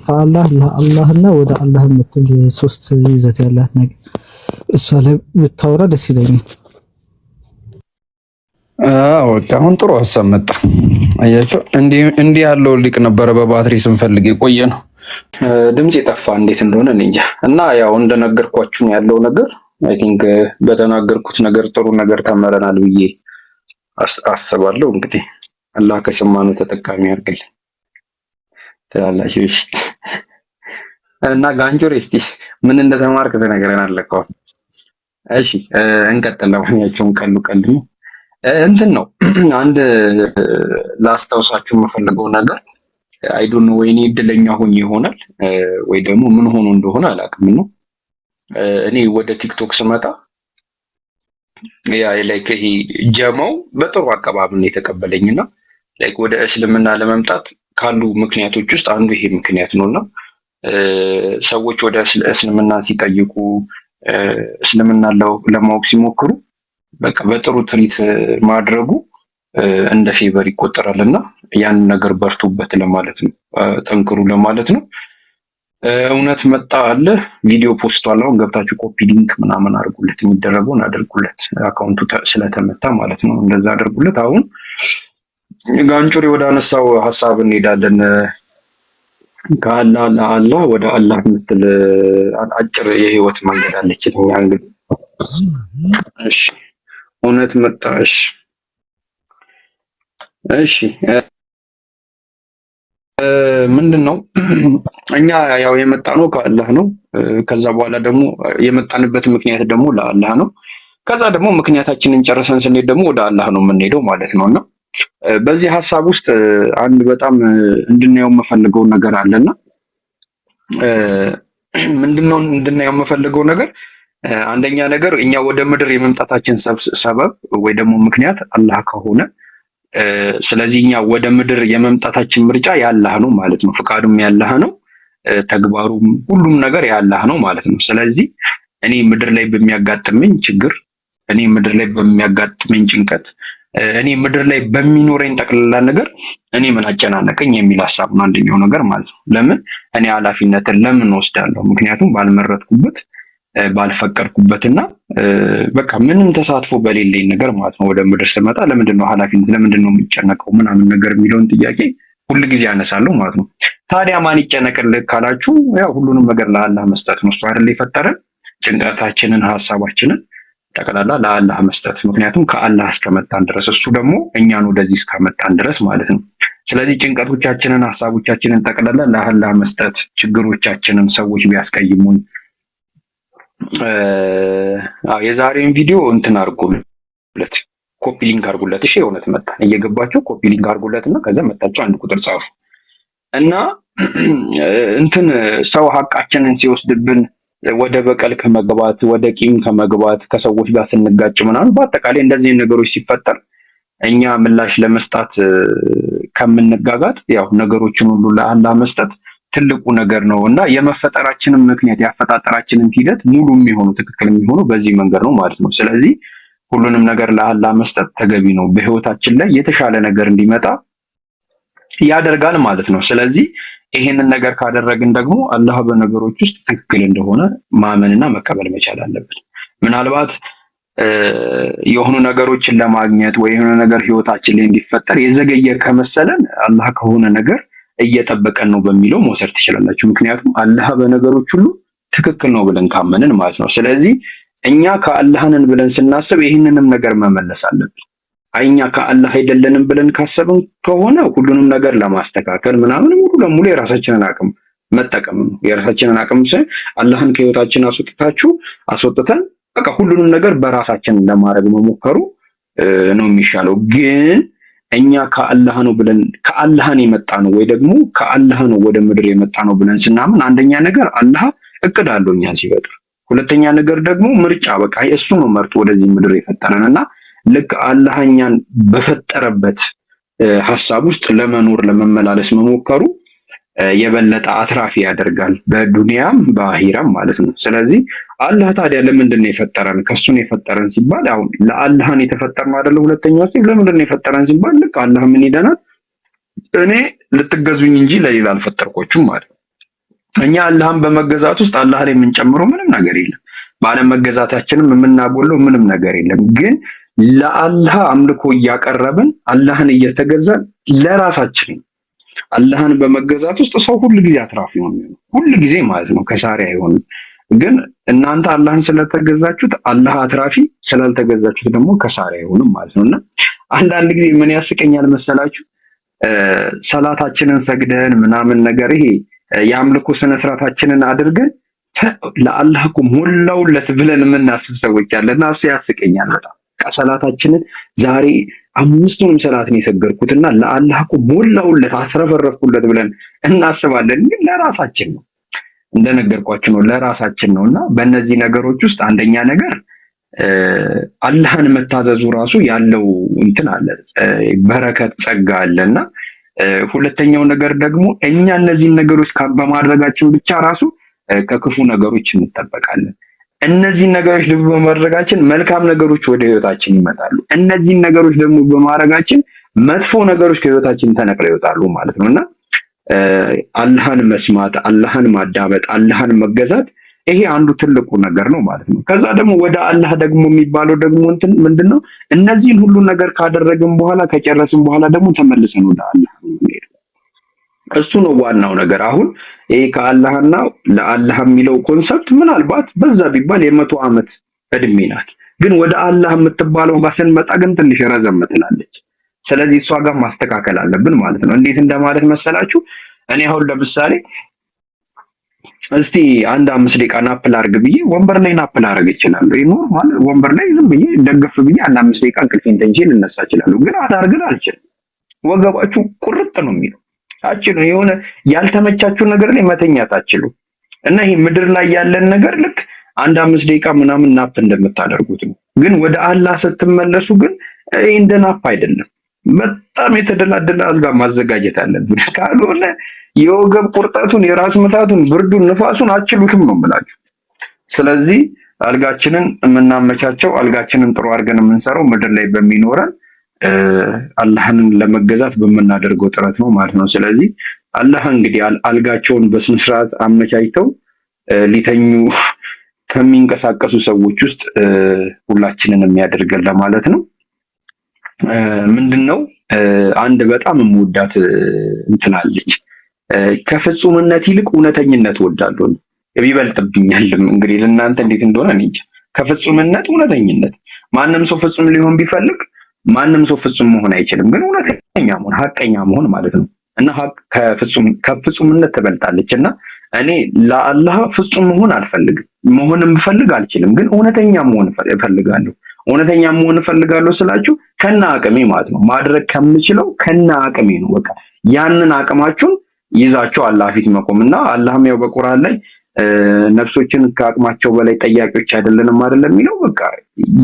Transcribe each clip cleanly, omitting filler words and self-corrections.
ከአላህ ለአላህና ወደ አላህ የምትል ሶስት ይዘት ያላት ነገር እሷ ላይ ብታወራ ደስ ይለኛል። አሁን ጥሩ ሀሳብ መጣ። አያቸው እንዲህ ያለው ሊቅ ነበረ በባትሪ ስንፈልግ የቆየ ነው። ድምጽ የጠፋ እንዴት እንደሆነ እኔ እንጃ። እና ያው እንደነገርኳችሁ ያለው ነገር አይ ቲንክ በተናገርኩት ነገር ጥሩ ነገር ተመረናል ብዬ አስባለሁ። እንግዲህ አላህ ከሰማነው ተጠቃሚ ያድርግልን ትላላችሁ። እሺ። እና ጋንጆሬ እስቲ ምን እንደተማርክ ትነግረናለህ እኮ። እሺ እንቀጥል። ለማንኛውም ቀልድ ነው እንትን ነው። አንድ ላስታውሳችሁ የምፈልገው ነገር አይ ዶንት ኖ ወይኔ እድለኛ ሆኜ ይሆናል ወይ ደግሞ ምን ሆኖ እንደሆነ አላውቅም ነው። እኔ ወደ ቲክቶክ ስመጣ ያ ላይክ ይሄ ጀማው በጥሩ አቀባበል ነው የተቀበለኝና ላይክ ወደ እስልምና ለመምጣት ካሉ ምክንያቶች ውስጥ አንዱ ይሄ ምክንያት ነውና ሰዎች ወደ እስልምና ሲጠይቁ እስልምና ለማወቅ ሲሞክሩ በቃ በጥሩ ትሪት ማድረጉ እንደ ፌቨር ይቆጠራልና ያን ነገር በርቱበት ለማለት ነው፣ ጠንክሩ ለማለት ነው። እውነት መጣ አለ ቪዲዮ ፖስት አለ። አሁን ገብታችሁ ኮፒ ሊንክ ምናምን አድርጉለት፣ የሚደረገውን አድርጉለት፣ አካውንቱ ስለተመታ ማለት ነው። እንደዛ አድርጉለት። አሁን ጋንጩሪ ወደ አነሳው ሀሳብ እንሄዳለን። ከአላህ ለአላህ ወደ አላህ የምትል አጭር የህይወት መንገድ አለች። እንግዲህ እሺ እውነት መጣሽ። እሺ ምንድነው እኛ ያው የመጣ ነው ከአላህ ነው። ከዛ በኋላ ደግሞ የመጣንበት ምክንያት ደግሞ ለአላህ ነው። ከዛ ደግሞ ምክንያታችንን ጨርሰን ስንሄድ ደግሞ ወደ አላህ ነው የምንሄደው ማለት ነውና በዚህ ሀሳብ ውስጥ አንድ በጣም እንድናየው የምፈልገው ነገር አለና ምንድነው እንድናየው የምፈልገው ነገር አንደኛ ነገር እኛ ወደ ምድር የመምጣታችን ሰበብ ወይ ደግሞ ምክንያት አላህ ከሆነ ስለዚህ እኛ ወደ ምድር የመምጣታችን ምርጫ ያላህ ነው ማለት ነው። ፍቃዱም ያላህ ነው፣ ተግባሩም ሁሉም ነገር ያላህ ነው ማለት ነው። ስለዚህ እኔ ምድር ላይ በሚያጋጥመኝ ችግር፣ እኔ ምድር ላይ በሚያጋጥመኝ ጭንቀት፣ እኔ ምድር ላይ በሚኖረኝ ጠቅላላ ነገር እኔ ምን አጨናነቀኝ የሚል ሀሳብ ነው አንደኛው ነገር ማለት ነው። ለምን እኔ ኃላፊነትን ለምን ወስዳለሁ? ምክንያቱም ባልመረጥኩበት ባልፈቀድኩበትና በቃ ምንም ተሳትፎ በሌለኝ ነገር ማለት ነው። ወደ ምድር ስመጣ ለምንድነው ኃላፊነት ለምንድነው የሚጨነቀው ምናምን ነገር የሚለውን ጥያቄ ሁሉ ጊዜ ያነሳለሁ ማለት ነው። ታዲያ ማን ይጨነቅልህ ካላችሁ ያው ሁሉንም ነገር ለአላህ መስጠት ነው። እሱ አይደል የፈጠረን? ጭንቀታችንን ሐሳባችንን ጠቅላላ ለአላህ መስጠት። ምክንያቱም ከአላህ እስከመጣን ድረስ እሱ ደግሞ እኛን ወደዚህ እስከመጣን ድረስ ማለት ነው። ስለዚህ ጭንቀቶቻችንን ሐሳቦቻችንን ጠቅላላ ለአላህ መስጠት፣ ችግሮቻችንን ሰዎች ቢያስቀይሙን የዛሬን ቪዲዮ እንትን አድርጉለት፣ ኮፒ ሊንክ አድርጉለት። እሺ እውነት መጣ እየገባችሁ ኮፒ ሊንክ አድርጉለትና ከዛ መጣችሁ አንድ ቁጥር ጻፉ እና እንትን ሰው ሐቃችንን ሲወስድብን ወደ በቀል ከመግባት ወደ ቂም ከመግባት ከሰዎች ጋር ስንጋጭ ምናምን በአጠቃላይ እንደዚህ ነገሮች ሲፈጠር እኛ ምላሽ ለመስጣት ከምንጋጋጥ ያው ነገሮችን ሁሉ ለአላህ መስጠት ትልቁ ነገር ነው እና የመፈጠራችንን ምክንያት ያፈጣጠራችንን ሂደት ሙሉ የሚሆነው ትክክል የሚሆነው በዚህ መንገድ ነው ማለት ነው። ስለዚህ ሁሉንም ነገር ለአላህ መስጠት ተገቢ ነው። በህይወታችን ላይ የተሻለ ነገር እንዲመጣ ያደርጋል ማለት ነው። ስለዚህ ይሄንን ነገር ካደረግን ደግሞ አላህ በነገሮች ውስጥ ትክክል እንደሆነ ማመንና መቀበል መቻል አለብን። ምናልባት የሆኑ ነገሮችን ለማግኘት ወይ የሆነ ነገር ህይወታችን ላይ እንዲፈጠር የዘገየ ከመሰለን አላህ ከሆነ ነገር እየጠበቀን ነው በሚለው መውሰድ ትችላላችሁ። ምክንያቱም አላህ በነገሮች ሁሉ ትክክል ነው ብለን ካመንን ማለት ነው። ስለዚህ እኛ ከአላህ ነን ብለን ስናስብ ይህንንም ነገር መመለስ አለብን። እኛ ከአላህ አይደለንም ብለን ካሰብን ከሆነ ሁሉንም ነገር ለማስተካከል ምናምን ሙሉ ለሙሉ የራሳችንን አቅም መጠቀም ነው። የራሳችንን አቅም አላህን ከህይወታችን አስወጥተን በቃ ሁሉንም ነገር በራሳችን ለማድረግ መሞከሩ ነው የሚሻለው። ግን እኛ ከአላህ ነው ብለን ከአላህን የመጣ ነው ወይ ደግሞ ከአላህ ነው ወደ ምድር የመጣ ነው ብለን ስናምን አንደኛ ነገር አላህ እቅድ አለው እኛን ሲፈጥር፣ ሁለተኛ ነገር ደግሞ ምርጫ በቃ እሱ ነው መርጦ ወደዚህ ምድር የፈጠረንና ልክ አላህ እኛን በፈጠረበት ሐሳብ ውስጥ ለመኖር ለመመላለስ መሞከሩ የበለጠ አትራፊ ያደርጋል በዱንያም በአኺራም ማለት ነው። ስለዚህ አላህ ታዲያ ለምንድን ነው የፈጠረን? ከሱን የፈጠረን ሲባል አሁን ለአላህን የተፈጠርነው አይደለ? ሁለተኛው ሲል ለምንድን ነው የፈጠረን ሲባል ልክ አላህ ምን ይለናል? እኔ ልትገዙኝ እንጂ ለሌላ አልፈጠርኳችሁም ማለት ነው። እኛ አላህን በመገዛት ውስጥ አላህ ላይ የምንጨምረው ምንም ነገር የለም። ባለመገዛታችንም የምናጎለው ምንም ነገር የለም። ግን ለአላህ አምልኮ እያቀረብን አላህን እየተገዛን ለራሳችን አላህን በመገዛት ውስጥ ሰው ሁሉ ጊዜ አትራፊ ነው የሚሆነው። ሁሉ ጊዜ ማለት ነው፣ ከሳሪ አይሆንም። ግን እናንተ አላህን ስለተገዛችሁት አላህ አትራፊ፣ ስላልተገዛችሁት ደግሞ ከሳሪ አይሆንም ማለት ነውና አንዳንድ ጊዜ ምን ያስቀኛል መሰላችሁ? ሰላታችንን ሰግደን ምናምን ነገር ይሄ የአምልኮ ስነ ስርዓታችንን አድርገን ለአላህ እኮ ሞላውለት ብለን የምናስብ ሰዎች አለና እሱ ያስቀኛል በጣም። ሰላታችንን ዛሬ 5ቱንም ሰላትን የሰገድኩትና ለአላህ እኮ ሞላውለት አስረፈረፍኩለት ብለን እናስባለን። ግን ለራሳችን ነው፣ እንደነገርኳችሁ ነው፣ ለራሳችን ነውና በእነዚህ ነገሮች ውስጥ አንደኛ ነገር አላህን መታዘዙ ራሱ ያለው እንትን አለ፣ በረከት ጸጋ አለና ሁለተኛው ነገር ደግሞ እኛ እነዚህን ነገሮች በማድረጋችን ብቻ ራሱ ከክፉ ነገሮች እንጠበቃለን። እነዚህን ነገሮች ደግሞ በማድረጋችን መልካም ነገሮች ወደ ህይወታችን ይመጣሉ። እነዚህን ነገሮች ደግሞ በማድረጋችን መጥፎ ነገሮች ከህይወታችን ተነቅለው ይወጣሉ ማለት ነውና አላህን መስማት፣ አላህን ማዳመጥ፣ አላህን መገዛት ይሄ አንዱ ትልቁ ነገር ነው ማለት ነው። ከዛ ደግሞ ወደ አላህ ደግሞ የሚባለው ደግሞ እንትን ምንድነው? እነዚህን ሁሉ ነገር ካደረግን በኋላ ከጨረስን በኋላ ደግሞ ተመልሰን ወደ አላህ እንሄድ። እሱ ነው ዋናው ነገር። አሁን ይሄ ከአላህና ለአላህ የሚለው ኮንሰፕት ምናልባት በዛ ቢባል የ100 ዓመት እድሜ ናት። ግን ወደ አላህ የምትባለው ጋር ስንመጣ ግን ትንሽ ረዘም ትላለች። ስለዚህ እሷ ጋር ማስተካከል አለብን ማለት ነው። እንዴት እንደማለት መሰላችሁ? እኔ አሁን ለምሳሌ እስቲ አንድ 5 ደቂቃ ናፕ ላድርግ ብዬ ወንበር ላይ ናፕ ላድርግ እችላለሁ። ይሄ ኖርማል፣ ወንበር ላይ ዝም ብዬ ደገፍ ብዬ አንድ 5 ደቂቃ እንቅልፌን ተንቼ ልነሳ እችላለሁ። ግን አዳርግን አልችልም። ወገባችሁ ቁርጥ ነው የሚለው አችሉ። የሆነ ያልተመቻችሁ ነገር ላይ መተኛት አችሉ። እና ይሄ ምድር ላይ ያለን ነገር ልክ አንድ 5 ደቂቃ ምናምን ናፕ እንደምታደርጉት ነው። ግን ወደ አላህ ስትመለሱ ግን እንደ ናፕ አይደለም። በጣም የተደላደለ አልጋ ማዘጋጀት አለብን። ካልሆነ የወገብ ቁርጠቱን፣ የራስ ምታቱን፣ ብርዱን፣ ንፋሱን አችሉትም ነው የምላችሁ። ስለዚህ አልጋችንን የምናመቻቸው አልጋችንን ጥሩ አድርገን የምንሰራው ምድር ላይ በሚኖረን አላህን ለመገዛት በምናደርገው ጥረት ነው ማለት ነው። ስለዚህ አላህ እንግዲህ አልጋቸውን በስነ ስርዓት አመቻችተው ሊተኙ ከሚንቀሳቀሱ ሰዎች ውስጥ ሁላችንን የሚያደርገን ለማለት ነው። ምንድነው አንድ በጣም የምወዳት እንትናለች፣ ከፍጹምነት ይልቅ እውነተኝነት እወዳለሁ። ይበልጥብኛልም እንግዲህ ለእናንተ እንዴት እንደሆነ እኔ እንጃ። ከፍጹምነት እውነተኝነት። ማንም ሰው ፍጹም ሊሆን ቢፈልግ ማንም ሰው ፍጹም መሆን አይችልም። ግን እውነተኛ መሆን፣ ሀቀኛ መሆን ማለት ነው እና ከፍጹምነት ትበልጣለች። እና እኔ ለአላህ ፍጹም መሆን አልፈልግም፣ መሆንም ብፈልግ አልችልም። ግን እውነተኛ መሆን እፈልጋለሁ። እውነተኛ መሆን እፈልጋለሁ ስላችሁ ከና አቅሜ ማለት ነው። ማድረግ ከምችለው ከና አቅሜ ነው። በቃ ያንን አቅማችሁን ይዛችሁ አላህ ፊት መቆምና አላህም ያው በቁርአን ላይ ነፍሶችን ከአቅማቸው በላይ ጠያቂዎች አይደለንም አይደለም የሚለው። በቃ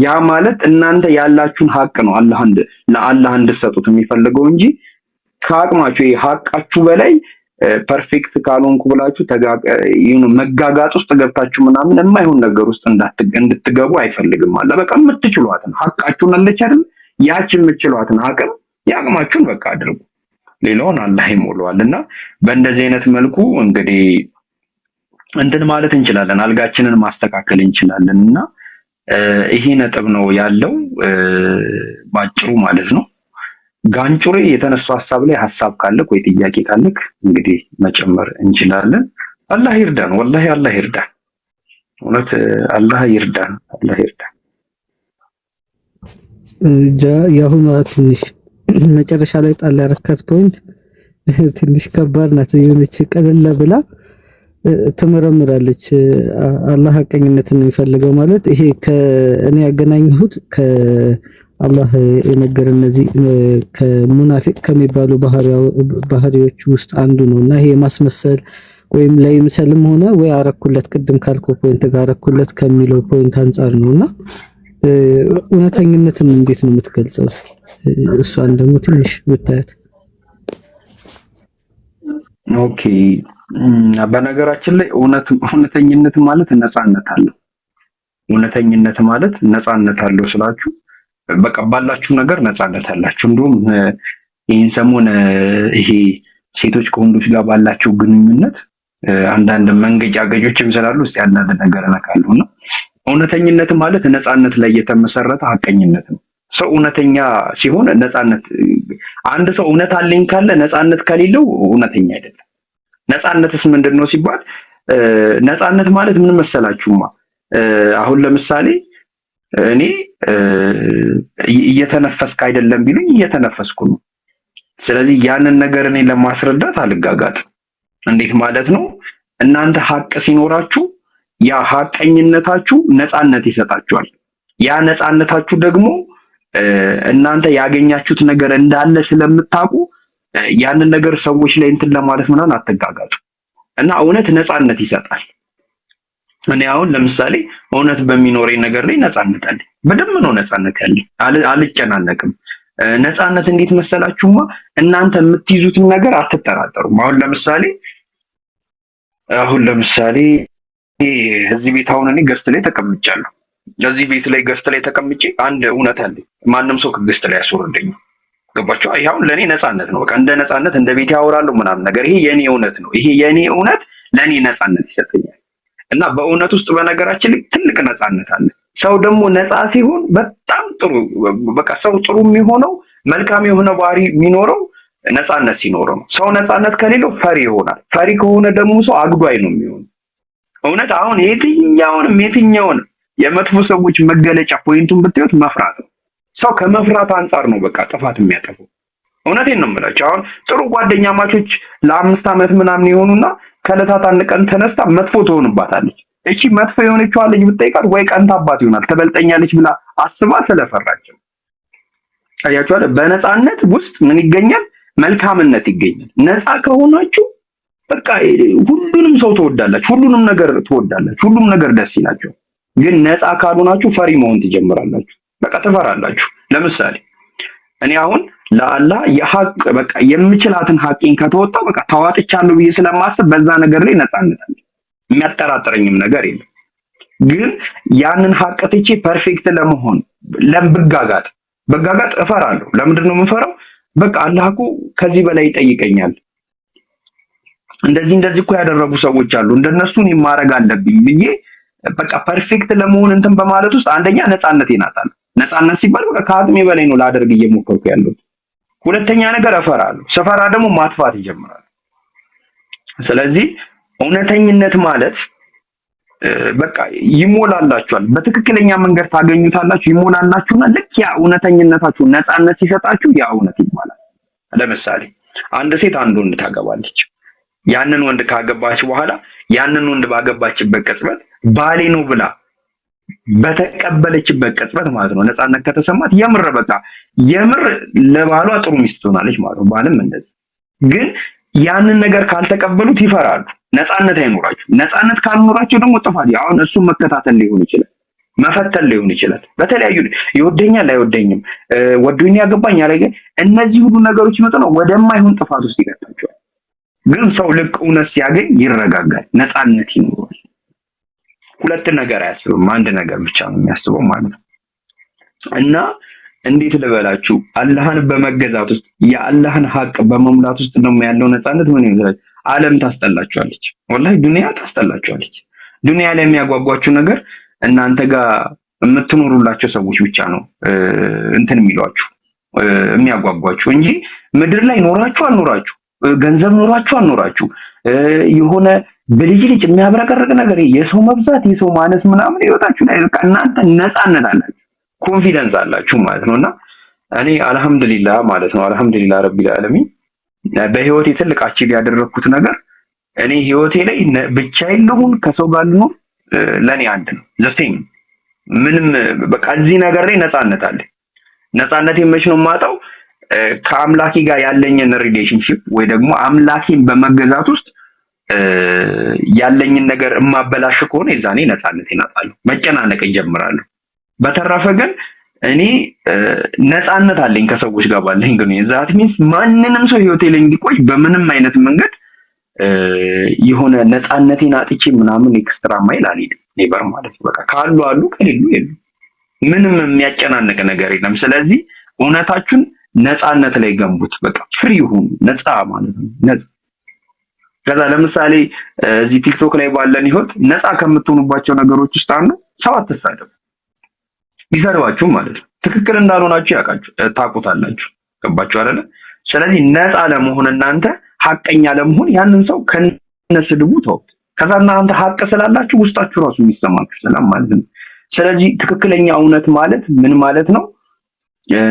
ያ ማለት እናንተ ያላችሁን ሀቅ ነው ለአላህ እንድትሰጡት የሚፈልገው እንጂ ከአቅማችሁ ሀቃችሁ በላይ ፐርፌክት ካልሆንኩ ብላችሁ መጋጋጥ ውስጥ ገብታችሁ ምናምን የማይሆን ነገር ውስጥ እንድትገቡ አይፈልግም አለ። በቃ የምትችሏትን ሀቃችሁን አለች አይደል? ያችን የምትችሏትን አቅም ያቅማችሁን በቃ አድርጉ። ሌላውን አላህ ይሞላዋልና በእንደዚህ አይነት መልኩ እንግዲህ እንትን ማለት እንችላለን፣ አልጋችንን ማስተካከል እንችላለን። እና ይሄ ነጥብ ነው ያለው ባጭሩ ማለት ነው። ጋንጩሬ የተነሱ ሀሳብ ላይ ሀሳብ ካለክ ወይ ጥያቄ ካለክ እንግዲህ መጨመር እንችላለን። አላህ ይርዳን፣ ወላሂ አላህ ይርዳን፣ እውነት አላህ ይርዳን፣ አላህ ይርዳን። የአሁኗ ትንሽ መጨረሻ ላይ ጣል ያረካት ፖይንት ትንሽ ከባድ ናት። የሆነች ቀለል ብላ ትመረምራለች። አላህ ሐቀኝነትን የሚፈልገው ማለት ይሄ ከእኔ ያገናኘሁት ከአላህ የነገረን እነዚህ ከሙናፊቅ ከሚባሉ ባህሪዎች ውስጥ አንዱ ነውና ይሄ ማስመሰል ወይም ለይምሰልም ሆነ ወይ አረኩለት ቅድም ካልኩ ፖይንት ጋር አረኩለት ከሚለው ፖይንት አንፃር ነውና እውነተኝነትን እንዴት ነው የምትገልጸው? እስኪ እሷን ደግሞ ትንሽ ብታያት። ኦኬ፣ በነገራችን ላይ እውነተኝነት ማለት ነፃነት አለው። እውነተኝነት ማለት ነፃነት አለው ስላችሁ በቃ ባላችሁ ነገር ነፃነት አላችሁ። እንዲሁም ይህን ሰሞን ይሄ ሴቶች ከወንዶች ጋር ባላቸው ግንኙነት አንዳንድ መንገጫገጮችም ስላሉ እስቲ አንዳንድ ነገር እነካለሁና እውነተኝነት ማለት ነፃነት ላይ የተመሰረተ ሐቀኝነት ነው። ሰው እውነተኛ ሲሆን ነፃነት አንድ ሰው እውነት አለኝ ካለ ነፃነት ከሌለው እውነተኛ አይደለም። ነፃነትስ ምንድነው ሲባል ነፃነት ማለት ምን መሰላችሁማ? አሁን ለምሳሌ እኔ እየተነፈስክ አይደለም ቢሉኝ እየተነፈስኩ ነው። ስለዚህ ያንን ነገር እኔ ለማስረዳት አልጋጋጥ። እንዴት ማለት ነው? እናንተ ሐቅ ሲኖራችሁ ያ ሐቀኝነታችሁ ነፃነት ይሰጣችኋል። ያ ነፃነታችሁ ደግሞ እናንተ ያገኛችሁት ነገር እንዳለ ስለምታውቁ ያንን ነገር ሰዎች ላይ እንትን ለማለት ምናምን አትጋጋጡ። እና እውነት ነፃነት ይሰጣል። እኔ አሁን ለምሳሌ እውነት በሚኖረኝ ነገር ላይ ነፃነት አለኝ። በደንብ ነው ነፃነት ያለኝ። አልጨናነቅም። ነፃነት እንዴት መሰላችሁማ? እናንተ የምትይዙትን ነገር አትጠራጠሩም። አሁን ለምሳሌ እዚህ ቤት አሁን እኔ ገስት ላይ ተቀምጫለሁ። እዚህ ቤት ላይ ገስት ላይ ተቀምጬ አንድ እውነት አለኝ። ማንም ሰው ከገስት ላይ ያስወርደኝ። ገባችሁ? ይሄ አሁን ለኔ ነፃነት ነው። በቃ እንደ ነፃነት እንደ ቤት ያወራለሁ ምናምን ነገር። ይሄ የኔ እውነት ነው። ይሄ የኔ እውነት ለኔ ነፃነት ይሰጠኛል። እና በእውነት ውስጥ በነገራችን ላይ ትልቅ ነፃነት አለ። ሰው ደግሞ ነፃ ሲሆን በጣም ጥሩ በቃ ሰው ጥሩ የሚሆነው መልካም የሆነ ባህሪ የሚኖረው ነፃነት ሲኖረው ነው። ሰው ነፃነት ከሌለው ፈሪ ይሆናል። ፈሪ ከሆነ ደግሞ ሰው አግዷይ ነው የሚሆነው። እውነት አሁን የትኛውን የመጥፎ ሰዎች መገለጫ ፖይንቱን ብታዩት መፍራት ነው። ሰው ከመፍራት አንጻር ነው በቃ ጥፋት የሚያጠፋው። እውነቴን ነው የምላቸው። አሁን ጥሩ ጓደኛ ማቾች ለ5 ዓመት ምናምን የሆኑና ከዕለታት አንድ ቀን ተነስታ መጥፎ ትሆንባታለች። እቺ መጥፎ የሆነችዋ ልጅ ብትጠይቃት ወይ ቀንታባት ይሆናል ትበልጠኛለች ብላ አስባ ስለፈራቸው። አያችሁ አይደል? በነፃነት ውስጥ ምን ይገኛል? መልካምነት ይገኛል። ነፃ ከሆናችሁ በቃ ሁሉንም ሰው ትወዳላችሁ፣ ሁሉንም ነገር ትወዳላችሁ፣ ሁሉም ነገር ደስ ይላችሁ። ግን ነፃ ካልሆናችሁ ፈሪ መሆን ትጀምራላችሁ። በቃ ትፈራላችሁ። ለምሳሌ እኔ አሁን ለአላህ የሐቅ በቃ የምችላትን ሐቄን ከተወጣው በቃ ተዋጥቻለሁ ብዬ ስለማስብ በዛ ነገር ላይ ነፃነት አለ። የሚያጠራጥረኝም ነገር የለም። ግን ያንን ሐቅ ትቼ ፐርፌክት ለመሆን በጋጋጥ እፈራለሁ። ለምንድን ነው የምፈራው? በቃ አላህ እኮ ከዚህ በላይ ይጠይቀኛል። እንደዚህ እኮ ያደረጉ ሰዎች አሉ፣ እንደነሱ እኔም ማድረግ አለብኝ ብዬ በቃ ፐርፌክት ለመሆን እንትን በማለት ውስጥ አንደኛ ነፃነቴን አጣለሁ። ነፃነት ሲባል በቃ ከአቅሜ በላይ ነው ላደርግ እየሞከርኩ ያለሁት። ሁለተኛ ነገር እፈራለሁ። ስፈራ ደግሞ ማጥፋት ይጀምራል። ስለዚህ እውነተኝነት ማለት በቃ ይሞላላችኋል። በትክክለኛ መንገድ ታገኙታላችሁ። ይሞላላችሁና ልክ ያ እውነተኝነታችሁ ነፃነት ሲሰጣችሁ ያ እውነት ይባላል። ለምሳሌ አንድ ሴት አንድ ወንድ ታገባለች። ያንን ወንድ ካገባች በኋላ ያንን ወንድ ባገባችበት ቅጽበት ባሌ ነው ብላ በተቀበለችበት ቅጽበት ማለት ነው ነፃነት ከተሰማት የምር ለባሏ ጥሩ ሚስት ትሆናለች ማለት ነው። ባልም እንደዚህ። ግን ያንን ነገር ካልተቀበሉት ይፈራሉ። ነፃነት አይኖራቸው። ነፃነት ካልኖራቸው ደግሞ ጥፋት አሁን እሱን መከታተል ሊሆን ይችላል፣ መፈተል ሊሆን ይችላል። በተለያዩ ይወደኛል አይወደኝም፣ ወዶኝ ያገባኝ ያለገ እነዚህ ሁሉ ነገሮች ነው ወደማይሆን ጥፋት ውስጥ ይከታቸዋል። ግን ሰው ልክ እውነት ሲያገኝ ይረጋጋል፣ ነፃነት ይኖረዋል። ሁለት ነገር አያስብም፣ አንድ ነገር ብቻ ነው የሚያስበው ማለት ነው። እና እንዴት ልበላችሁ አላህን በመገዛት ውስጥ የአላህን ሐቅ በመሙላት ውስጥ ደግሞ ያለው ነፃነት ምን ይመስላል? ዓለም ታስጠላችኋለች፣ ወላሂ ዱንያ ታስጠላችኋለች። ዱንያ ላይ የሚያጓጓችሁ ነገር እናንተ ጋር የምትኖሩላቸው ሰዎች ብቻ ነው እንትን የሚሏችሁ የሚያጓጓችሁ እንጂ ምድር ላይ ኖራችሁ አልኖራችሁ ገንዘብ ኖራችሁ አልኖራችሁ የሆነ ብልጭልጭ የሚያብረቀርቅ ነገር የሰው መብዛት የሰው ማነስ ምናምን ህይወታችሁ ላይ በቃ እናንተ ነፃነት አላችሁ፣ ኮንፊደንስ አላችሁ ማለት ነውና እኔ አልহামዱሊላህ ማለት ነው። አልহামዱሊላህ ረቢል ዓለሚን በህይወቴ ትልቅ አቺቭ ያደረኩት ነገር እኔ ህይወቴ ላይ ብቻዬን ልሁን ከሰው ጋር ልኖር ለኔ አንድ ነው ዘሴም ምንም በቃ እዚህ ነገር ላይ ነፃነት አለ። ነፃነቴ መች ነው የማጣው? ከአምላኬ ጋር ያለኝን ሪሌሽንሺፕ ወይ ደግሞ አምላኬን በመገዛት ውስጥ ያለኝን ነገር እማበላሽ ከሆነ የዛኔ ነፃነቴን አጣለሁ፣ መጨናነቅ እጀምራለሁ። በተረፈ ግን እኔ ነፃነት አለኝ ከሰዎች ጋር ባለኝ ግንኙነት። ዛት ሚንስ ማንንም ሰው ህይወቴ ላይ እንዲቆይ በምንም አይነት መንገድ የሆነ ነፃነቴን አጥቼ ምናምን ኤክስትራ ማይል አልሄድም። ኔቨር ማለት ነው። በቃ ካሉ አሉ ከሌሉ የሉ፣ ምንም የሚያጨናንቅ ነገር የለም። ስለዚህ እውነታችሁን ነፃነት ላይ ገንቡት። በቃ ፍሪ ሁኑ፣ ነፃ ማለት ነው። ነፃ ከዛ ለምሳሌ እዚህ ቲክቶክ ላይ ባለን ህይወት ነፃ ከምትሆኑባቸው ነገሮች ውስጥ አንዱ ሰው አትሳደቡ። ቢሰድባችሁ ማለት ነው ትክክል እንዳልሆናችሁ ያውቃችሁ ታውቁታላችሁ። ገባችሁ አይደለ? ስለዚህ ነፃ ለመሆን እናንተ ሐቀኛ ለመሆን ያንን ሰው ከነስድቡ ተው። ከዛ እናንተ ሐቅ ስላላችሁ ውስጣችሁ ራሱ የሚሰማችሁ ሰላም ማለት ነው። ስለዚህ ትክክለኛ እውነት ማለት ምን ማለት ነው?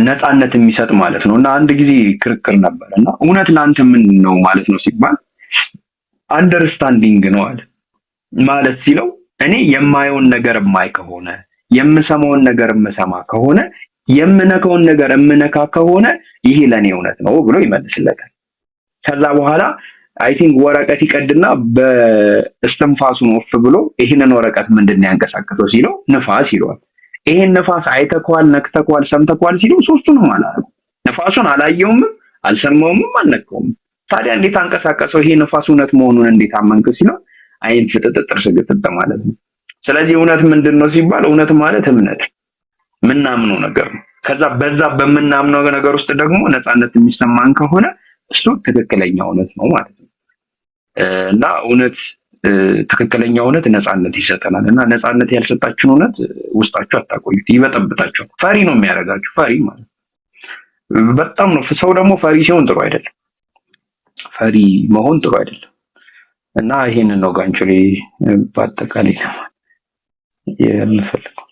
ነፃነት የሚሰጥ ማለት ነው። እና አንድ ጊዜ ክርክር ነበር እና እውነት ለአንተ ምን ነው ማለት ነው ሲባል አንደርስታንዲንግ ነው አለ። ማለት ሲለው እኔ የማየውን ነገር የማይ ከሆነ የምሰማውን ነገር የምሰማ ከሆነ የምነካውን ነገር የምነካ ከሆነ ይሄ ለኔ እውነት ነው ብሎ ይመልስለታል። ከዛ በኋላ አይ ቲንክ ወረቀት ይቀድና በእስትንፋሱን ወፍ ብሎ ይሄንን ወረቀት ምንድነው ያንቀሳቀሰው ሲለው ንፋስ ይለዋል። ይሄን ንፋስ አይተከዋል፣ ነክተከዋል፣ ሰምተከዋል ሲለው ሶስቱንም አላለም። ንፋሱን አላየውም፣ አልሰማውም፣ አልነካውም። ታዲያ እንዴት አንቀሳቀሰው? ይሄ ንፋስ እውነት መሆኑን እንዴት አመንክ ሲለው አይን ፍጥጥር ስግጥጥ ማለት ነው። ስለዚህ እውነት ምንድነው ሲባል እውነት ማለት እምነት ምናምነው ነገር ነው። ከዛ በዛ በምናምነው ነገር ውስጥ ደግሞ ነፃነት የሚሰማን ከሆነ እሱ ትክክለኛ እውነት ነው ማለት ነው። እና እውነት ትክክለኛ እውነት ነፃነት ይሰጠናል። እና ነፃነት ያልሰጣችሁን እውነት ውስጣችሁ አታቆዩት፣ ይበጠብጣችኋል። ፈሪ ነው የሚያደርጋችሁ። ፈሪ ማለት በጣም ነው። ሰው ደግሞ ፈሪ ሲሆን ጥሩ አይደለም። ፈሪ መሆን ጥሩ አይደለም። እና ይሄንን ነው ጋንቹሪ በአጠቃላይ የምፈልገው።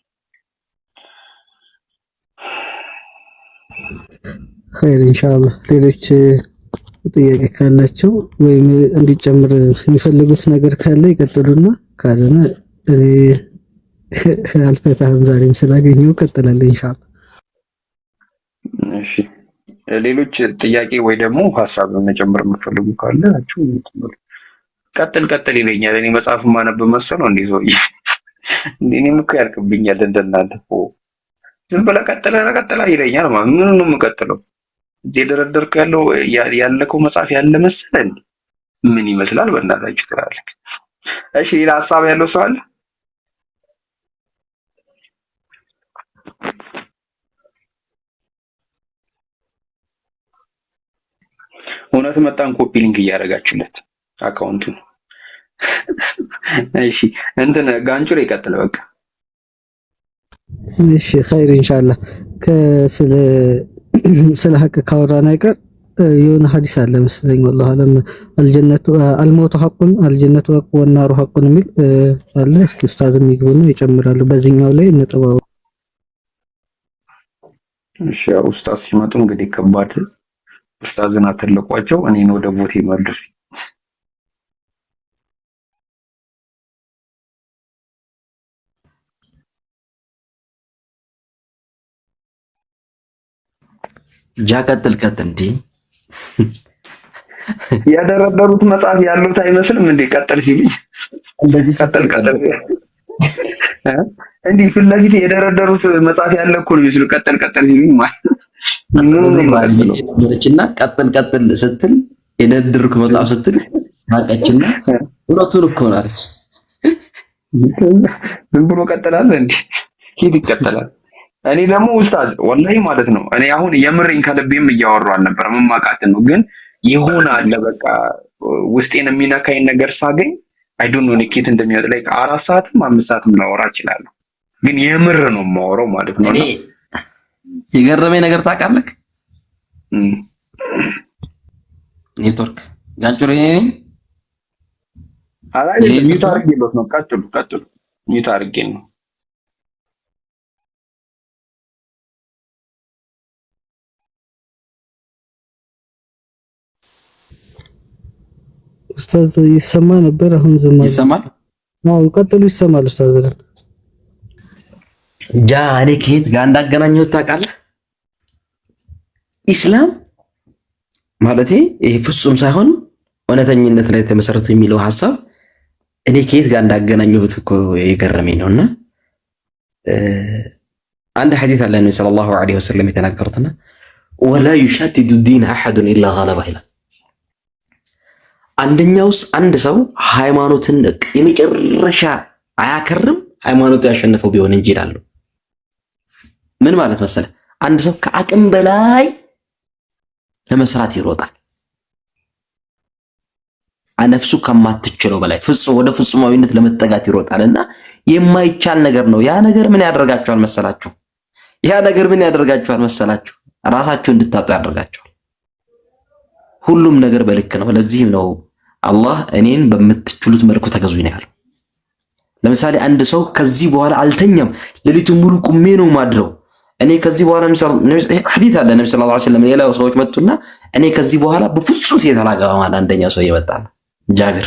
ኸይር ኢንሻአላህ። ሌሎች ጥያቄ ካላቸው ወይም እንዲጨምር የሚፈልጉት ነገር ካለ ይቀጥሉና ካልሆነ እኔ አልፈታህም። ዛሬም ስላገኘው እቀጥላለሁ ኢንሻአላህ። እሺ ሌሎች ጥያቄ ወይ ደግሞ ሀሳብ መጨመር የምትፈልጉ ካላችሁ ቀጥል ይለኛል። እኔ መጽሐፍ ማነብ መሰለው እንዴ ሰውዬ? እኔም እኮ ያልቅብኛል እንደናንተ እኮ ዝም ብለህ ቀጥላ ይለኛል ማለት ምን ነው የምቀጥለው? እየደረደርኩ ያለከው መጽሐፍ ያለ መሰለህ? ምን ይመስላል በእናታችሁ ትላለህ። እሺ ሌላ ሀሳብ ያለው ሰው አለ? እውነት መጣን ኮፒ ሊንክ እያደረጋችሁለት አካውንቱን። እሺ እንትን ጋንቹር ይቀጥል በቃ። እሺ ኸይር ኢንሻአላህ። ስለ ሐቅ ካወራን አይቀር የሆነ ሐዲስ አለ መሰለኝ والله አለም አልጀነቱ አልሞቱ ሐቁን አልጀነቱ ሐቁ ወናሩ ሐቁን የሚል አለ። እስኪ ኡስታዝም ይግቡና ይጨምራሉ በዚህኛው ላይ ነጥባው። እሺ ኡስታዝ ሲመጡ እንግዲህ ከባድ ኡስታዝን አትለቋቸው፣ እኔን ወደ ቦቴ መልሱ። ቀጥል እንዴ ያደረደሩት መጽሐፍ ያሉት አይመስልም እንዴ? ቀጥል ሲልኝ እንደዚህ ቀጥል እንዴ ፊት ለፊት የደረደሩት መጽሐፍ ያለ እኮ ነው የሚመስለው። ቀጥል ሲልኝ ማለት ነው እና ቀጥል ስትል የደረደሩት መጽሐፍ ስትል ሳቀችና እውነቱን እኮ ነው አለች። ዝም ብሎ ቀጥላል እንዴ? ሂድ ይቀጥላል። እኔ ደግሞ ኡስታዝ ወላሂ ማለት ነው እኔ አሁን የምሬን ከልቤም እያወራሁ አልነበረም፣ መማቃትን ነው ግን የሆነ አለ በቃ ውስጤን የሚነካኝ ነገር ሳገኝ አይ ዶንት ኖ ኒኬት እንደሚወጣ ላይ 4 ሰዓትም 5 ሰዓትም ላወራ እችላለሁ፣ ግን የምር ነው የማወራው ማለት ነው። እኔ የገረመኝ ነገር ታውቃለህ? ኔትወርክ ጋንቹሪ ነኝ አላይ ሚዩት አድርጌበት ነው። ቀጥሉ ሚዩት አድርጌ ነው። ኡስታዝ ይሰማ ነበር፣ አሁን ዝም አለ። ይሰማል? አዎ ቀጥሉ፣ ይሰማል ኡስታዝ በደንብ። እኔ ከየት ጋር እንዳገናኘሁት ታውቃለህ? ኢስላም ማለቴ ይሄ ፍጹም ሳይሆን እውነተኝነት ላይ ተመሰረተ የሚለው ሐሳብ እኔ ከየት ጋር እንዳገናኘሁት እኮ የገረመኝ ነውና አንድ ሐዲስ አለ ነብዩ ሰለላሁ ዐለይሂ ወሰለም የተናገሩትና ወላ ይሻትዱ ዲን አሐዱን ኢላ ገለባ ይላል። አንደኛውስ አንድ ሰው ሃይማኖትን የመጨረሻ አያከርም ሃይማኖቱ ያሸነፈው ቢሆን እንጂ ይላሉ። ምን ማለት መሰለ? አንድ ሰው ከአቅም በላይ ለመስራት ይሮጣል። ነፍሱ ከማትችለው በላይ ፍጹም ወደ ፍጹማዊነት ለመጠጋት ይሮጣልና የማይቻል ነገር ነው። ያ ነገር ምን ያደርጋቸዋል መሰላችሁ? ራሳችሁ እንድታጡ ያደርጋቸዋል። ሁሉም ነገር በልክ ነው። ለዚህም ነው አላህ እኔን በምትችሉት መልኩ ተገዙኝ ነው ያለው። ለምሳሌ አንድ ሰው ከዚህ በኋላ አልተኛም፣ ሌሊቱን ሙሉ ቁሜ ነው ማድረው፣ እኔ ከዚህ በኋላ ሐዲስ አለ ነብዩ ሰለላሁ ዐለይሂ ወሰለም ሌላው ሰዎች መጡና እኔ ከዚህ በኋላ በፍጹም ሴት አላገባም አለ። አንደኛው ሰው ይመጣል ጃቢር፣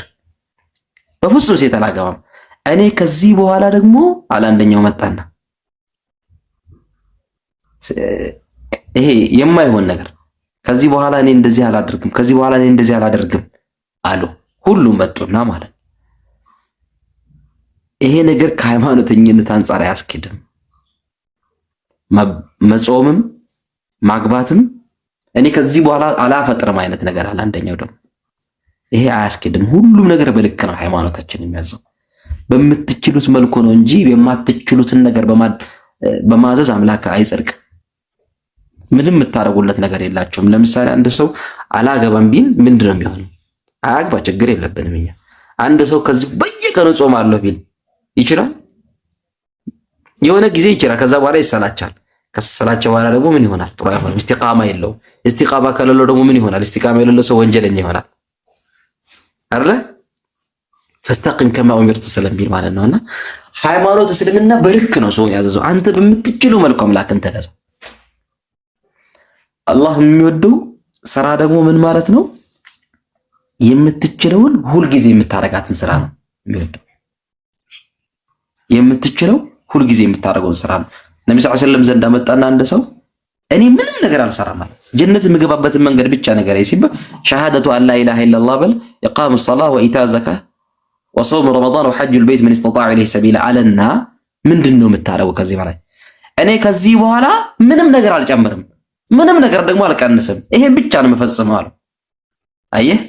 በፍጹም ሴት አላገባም እኔ ከዚህ በኋላ ደግሞ አለ። አንደኛው መጣና ይሄ የማይሆን ነገር ከዚህ በኋላ እኔ እንደዚህ አላደርግም አሉ። ሁሉም መጡና ማለት ይሄ ነገር ከሃይማኖተኝነት አንፃር አያስኬድም። መጾምም ማግባትም እኔ ከዚህ በኋላ አላፈጥርም አይነት ነገር አለ። አንደኛው ደግሞ ይሄ አያስኬድም። ሁሉም ነገር በልክ ነው ሃይማኖታችን የሚያዘው። በምትችሉት መልኩ ነው እንጂ የማትችሉትን ነገር በማዘዝ አምላክ አይጸድቅም። ምንም የምታደርጉለት ነገር የላቸውም። ለምሳሌ አንድ ሰው አላገባም ቢል ምንድነው የሚሆነው? አያግባ፣ ችግር የለብንም እኛ። አንድ ሰው ከዚህ በየቀኑ ጾማለሁ ቢል ይችላል? የሆነ ጊዜ ይችላል፣ ከዛ በኋላ ይሰላቻል። ከሰላቸው በኋላ ደግሞ ምን ይሆናል? ጥሩ አይሆንም። ኢስቲቃማ የለውም። ኢስቲቃማ ከሌለው ደግሞ ምን ይሆናል? ኢስቲቃማ የሌለው ሰው ወንጀለኛ ይሆናል አይደል? ፈስተቂም ከማ ኡሚርተ ስለሚል ማለት ነውና ሃይማኖት እስልምና በልክ ነው ሰውን ያዘዘው። አንተ በምትችለው መልኩ አምላክን ተገዛ። አላህ የሚወደው ስራ ደግሞ ምን ማለት ነው? የምትችለውን ሁልጊዜ የምታረጋትን ስራ ነው የሚወደው። የምትችለው ሁልጊዜ የምታረገውን ስራ ነው። ነብዩ ሰለላሁ ዐለይሂ ወሰለም ዘንድ መጣና አንድ ሰው እኔ ምንም ነገር አልሰራም ማለት ጀነት የምገባበትን መንገድ ብቻ ነገር ሲባል ሸሃደቱ አላ ኢላሃ ኢላላህ በል ኢቃሙ ሰላህ ወኢታ ዘካህ ወሶም ረመዳን ወሐጁል በይት መን ኢስጠጣዐ ኢለይሂ ሰቢላ አለና ምንድነው የምታረገው ከዚህ በላይ? እኔ ከዚህ በኋላ ምንም ነገር አልጨምርም፣ ምንም ነገር ደግሞ አልቀንስም፣ ይሄን ብቻ ነው የምፈጽመው አለ። አየህ፣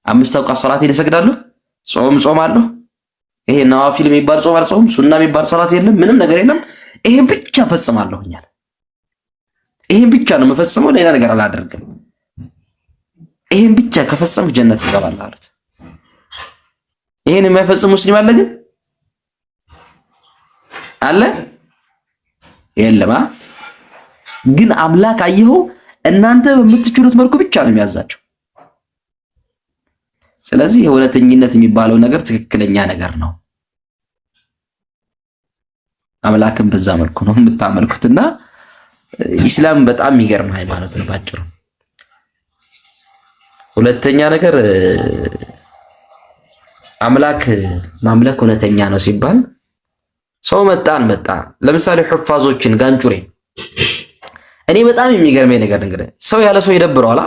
5 አውቃት ሶላቴን እሰግዳለሁ፣ ጾማለሁ። ይሄ ነዋፊል የሚባል ጾም አልጾም፣ ሱና የሚባል ሶላት የለም፣ ምንም ነገር የለም። ይሄን ብቻ ፈጽማለሁኝ አለ። ይሄን ብቻ ነው የምፈጽመው፣ ሌላ ነገር አላደርግም። ይሄን ብቻ ከፈጸምክ ጀነት ትገባለህ አሉት። ይሄን የማይፈጽም ሙስሊም አለ ግን አለ የለም። ግን አምላክ አየኸው እናንተ በምትችሉት መልኩ ብቻ ነው የሚያዛቸው። ስለዚህ እውነተኝነት የሚባለው ነገር ትክክለኛ ነገር ነው። አምላክን በዛ መልኩ ነው የምታመልኩትና ኢስላም በጣም የሚገርም ሃይማኖት ነው ባጭሩ። ሁለተኛ ነገር አምላክ ማምለክ እውነተኛ ነው ሲባል ሰው መጣ ለምሳሌ ሑፋዞችን ጋንጩሬ እኔ በጣም የሚገርመኝ ነገር እንግዲህ ሰው ያለ ሰው ይደብረዋል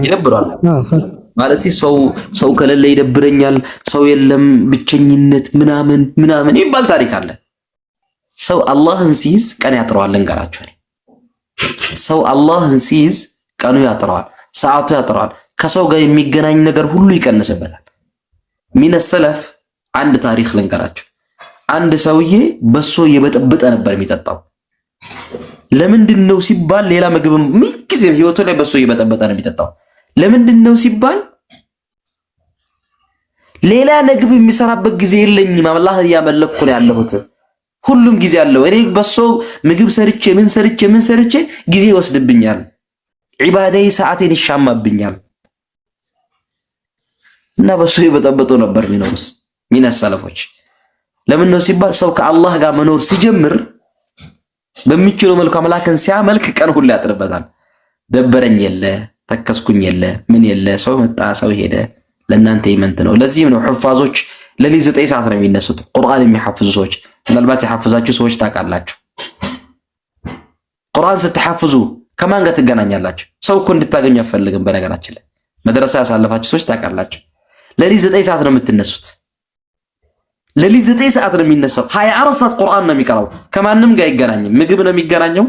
ይደብረዋል ማለት ሰው ከሌለ ይደብረኛል፣ ሰው የለም ብቸኝነት ምናምን ይባል ታሪክ አለ። ሰው አላህን ሲይዝ ቀን ያጥረዋል። እንገራችሁ ሰው አላህን ሲይዝ ቀኑ ያጥረዋል፣ ሰዓቱ ያጥረዋል፣ ከሰው ጋር የሚገናኝ ነገር ሁሉ ይቀንስበታል። ሚነ ሰለፍ አንድ ታሪክ ልንገራችሁ። አንድ ሰውዬ በሶ እየበጠበጠ ነበር የሚጠጣው። ለምንድን ነው ሲባል ሌላ ምግብ ምን ጊዜ ህይወቱ ላይ በሶ እየበጠበጠ ነው የሚጠጣው። ለምንድን ነው ሲባል ሌላ ምግብ የሚሰራበት ጊዜ የለኝም፣ አላህ እያመለኩ ነው ያለሁት፣ ሁሉም ጊዜ አለው። እኔ በሶ ምግብ ሰርቼ ምን ሰርቼ ጊዜ ይወስድብኛል፣ ዒባዳዬ ሰዓቴን ይሻማብኛል። እና በሶ እየበጠበጡ ነበር የሚኖሩት ሚነ ሰለፎች። ለምን ነው ሲባል ሰው ከአላህ ጋር መኖር ሲጀምር በሚችለው መልኩ አምላክን ሲያመልክ ቀን ሁሉ ያጥርበታል። ደበረኝ የለ ተከስኩኝ የለ ምን የለ፣ ሰው መጣ ሰው ሄደ፣ ለእናንተ ይመንት ነው። ለዚህም ነው ሑፋዞች ለሊት 9 ሰዓት ነው የሚነሱት። ቁርአን የሚሐፍዙ ሰዎች ምናልባት የሐፍዛችሁ ሰዎች ታውቃላችሁ። ቁርአን ስትሐፍዙ ከማን ጋር ትገናኛላችሁ? ሰው እኮ እንድታገኙ አፈልግም። በነገራችን ላይ መድረሳ ያሳለፋችሁ ሰዎች ታውቃላችሁ። ለሊት 9 ሰዓት ነው የምትነሱት። ለሊት 9 ሰዓት ነው የሚነሳው። 24 ሰዓት ቁርአን ነው የሚቀራው። ከማንም ጋር አይገናኝም። ምግብ ነው የሚገናኘው።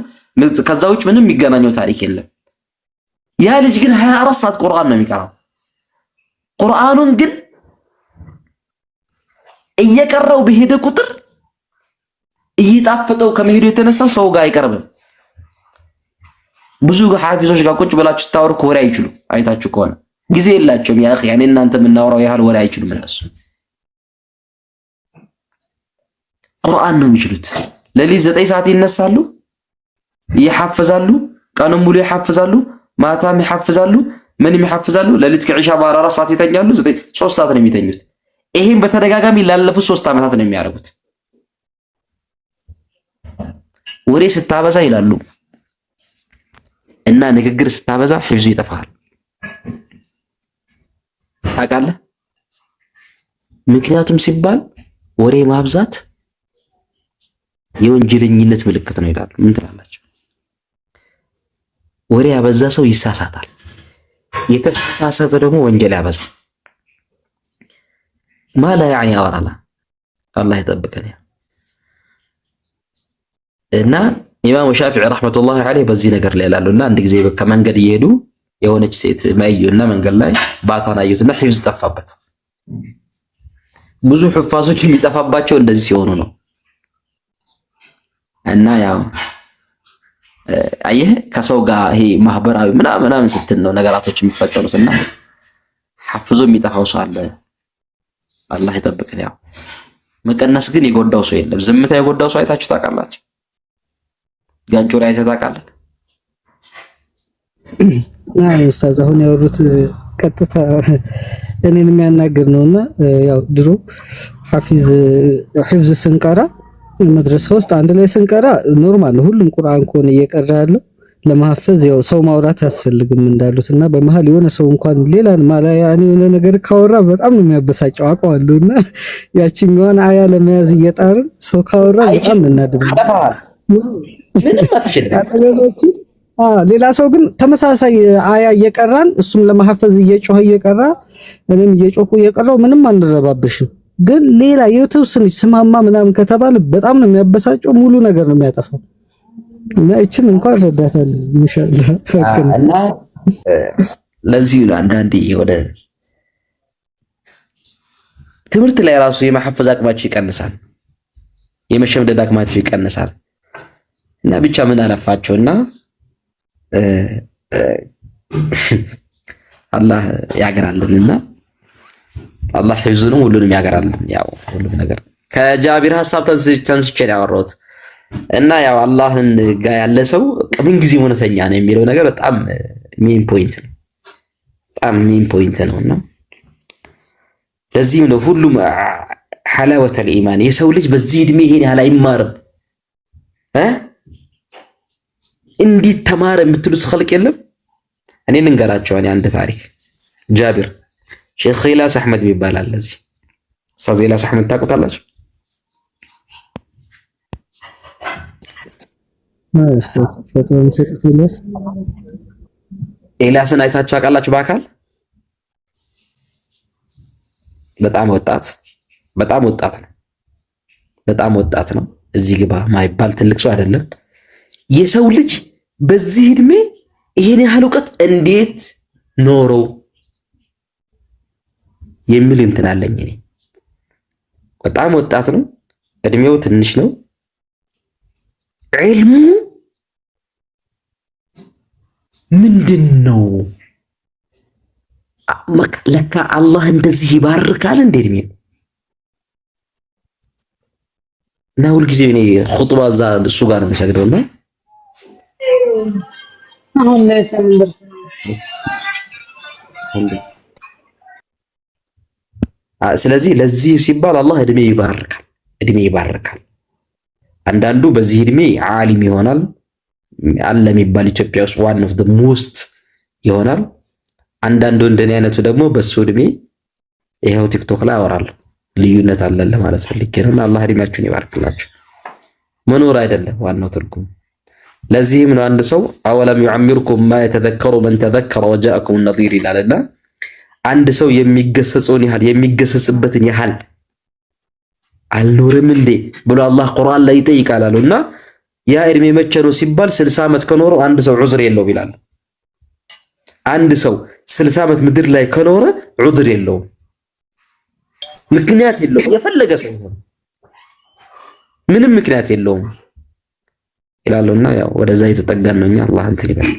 ከዛ ውጭ ምንም የሚገናኘው ታሪክ የለም። ያ ልጅ ግን 24 ሰዓት ቁርአን ነው የሚቀራው። ቁርአኑን ግን እየቀራው በሄደ ቁጥር እየጣፈጠው ከመሄዱ የተነሳ ሰው ጋር አይቀርብም። ብዙ ሐፊዞች ጋር ቁጭ ብላችሁ ስታወሩ ወሬ አይችሉም። አይታችሁ ከሆነ ጊዜ የላቸውም። ያ አኺ ያኔ እናንተ የምናወራው ያህል ወሬ አይችሉም እነሱ። ቁርአን ነው የሚችሉት። ለሊት 9 ሰዓት ይነሳሉ፣ ይሐፍዛሉ፣ ቀኑን ሙሉ ይሐፍዛሉ፣ ማታም ይሐፍዛሉ፣ ምንም ይሐፍዛሉ። ለሊት ከዒሻ በኋላ 4 ሰዓት ይተኛሉ፣ 3 ሰዓት ነው የሚተኙት። ይሄን በተደጋጋሚ ላለፉት 3 ዓመታት ነው የሚያደርጉት። ወሬ ስታበዛ ይላሉ እና ንግግር ስታበዛ ሒፍዙ ይጠፋል። ታውቃለህ? ምክንያቱም ሲባል ወሬ ማብዛት የወንጀለኝነት ምልክት ነው ይላሉ። ምን ትላላችሁ? ወሬ ያበዛ ሰው ይሳሳታል። የተሳሳተ ደግሞ ወንጀል ያበዛል። ማላ ያኒ ያወራላ አላህ ይጠብቀን። እና ኢማሙ ሻፊዒ ረሕመቱላሂ ዐለይሂ በዚህ ነገር ላይ ይላሉና አንድ ጊዜ ከመንገድ እየሄዱ የሆነች ሴት ማዩና መንገድ ላይ ባታን አዩትና ሒፍዝ ጠፋበት። ብዙ ሑፋዞች የሚጠፋባቸው እንደዚህ ሲሆኑ ነው። እና ያው አየህ ከሰው ጋር ይሄ ማህበራዊ ምናምን ስትል ነው ነገራቶች የሚፈጠሩትና ሐፍዞ የሚጠፋው ሰው አለ። አላህ ይጠብቀን። ያው መቀነስ ግን የጎዳው ሰው የለም። ዝምታ የጎዳው ሰው አይታችሁ ታውቃላችሁ? ጋንጮ ላይ አይተህ ታውቃለህ? ኡስታዝ አሁን ያወሩት ቀጥታ እኔን የሚያናግር ነውና ያው ድሮ ሒፍዝ ስንቀራ መድረሳ ውስጥ አንድ ላይ ስንቀራ ኖርማል ነው። ሁሉም ቁርአን ከሆነ እየቀራ ያለው ለማሐፈዝ ያው ሰው ማውራት አያስፈልግም እንዳሉትና በመሃል የሆነ ሰው እንኳን ሌላን ማላያኒ የሆነ ነገር ካወራ በጣም ነው የሚያበሳጨው አውቀዋለሁና ያቺኛዋን አያ ለመያዝ እየጣርን ሰው ካወራ በጣም እናደርጋለን። ምንም አትችልም። ሌላ ሰው ግን ተመሳሳይ አያ እየቀራን እሱም ለማሐፈዝ እየጮኸ እየቀራ እኔም እየጮኩ እየቀራው ምንም አንረባብሽም። ግን ሌላ የተወሰነች ስማማ ምናምን ከተባለ በጣም ነው የሚያበሳጨው፣ ሙሉ ነገር ነው የሚያጠፋው። እና እቺን እንኳን ረዳታል ኢንሻአላህ። እና ለዚህ ነው አንዳንዴ ወደ ትምህርት ላይ ራሱ የማሐፈዝ አቅማቸው ይቀንሳል፣ የመሸምደድ አቅማቸው ይቀንሳል። እና ብቻ ምን አለፋቸውና አላህ ያገራልንና አላህ ሒፍዙንም ሁሉንም ያገራልን። ያው ሁሉም ነገር ከጃቢር ሐሳብ ተንስቼ ነው ያወራሁት። እና ያው አላህን ጋር ያለ ሰው ምን ጊዜ እውነተኛ ነው የሚለው ነገር በጣም ሜን ፖይንት ነው፣ በጣም ሜን ፖይንት ነውና ለዚህም ነው ሁሉም ሐላወተል ኢማን የሰው ልጅ በዚህ እድሜ ይሄን ያህል አይማርም እንዲህ ተማረ የምትሉት ኸልቅ የለም። እኔ ልንገራቸው አንድ ታሪክ ጃቢር ሼክ ኢላስ አህመድ ይባላል። ለዚህ ኡስታዝ ኢላስ አህመድ ታውቁታላችሁ? ኢላስን አይታችሁ ታውቃላችሁ በአካል? በጣም ወጣት ነው። እዚህ ግባ ማይባል ትልቅ ሰው አይደለም። የሰው ልጅ በዚህ እድሜ ይሄን ያህል እውቀት እንዴት ኖረው የሚል እንትን አለኝ። እኔ በጣም ወጣት ነው፣ እድሜው ትንሽ ነው። ዒልሙ ምንድነው? ለካ አላህ እንደዚህ ይባርካል እንደ እድሜ እና ሁልጊዜ እኔ ኹጥባ እዛ እሱ ጋር ነው የሚሰግደውና አሁን ላይ ሰምንደርስ ስለዚህ ለዚህ ሲባል አላህ እድሜ ይባርካል። አንዳንዱ በዚህ እድሜ ዓሊም ይሆናል አለ የሚባል ኢትዮጵያ ውስጥ ዋን ኦፍ ዘ ሞስት ይሆናል። አንዳንዱ እንደኔ አይነቱ ደግሞ በሱ እድሜ ይሄው ቲክቶክ ላይ አወራለሁ። ልዩነት አለ ለማለት ፈልጌ ነው። አላህ እድሜያችሁን ይባርክላችሁ። መኖር አይደለም ዋናው ትርጉም። ለዚህም ነው አንድ ሰው አወለም يعمركم ما يتذكر من تذكر وجاءكم النذير ይላልና አንድ ሰው የሚገሰጸውን ያህል የሚገሰጽበትን ያህል አልኖርም እንዴ ብሎ አላህ ቁርአን ላይ ይጠይቃል አሉና ያ እድሜ መቼ ነው ሲባል 60 ዓመት ከኖረው አንድ ሰው ዑዝር የለውም ይላል። አንድ ሰው 60 ዓመት ምድር ላይ ከኖረ ዑዝር የለውም፣ ምክንያት የለውም። የፈለገ ሰው ምንም ምክንያት የለውም ይላሉና ያው ወደዛ የተጠጋን ነውኛ። አላህ እንትን ይበል።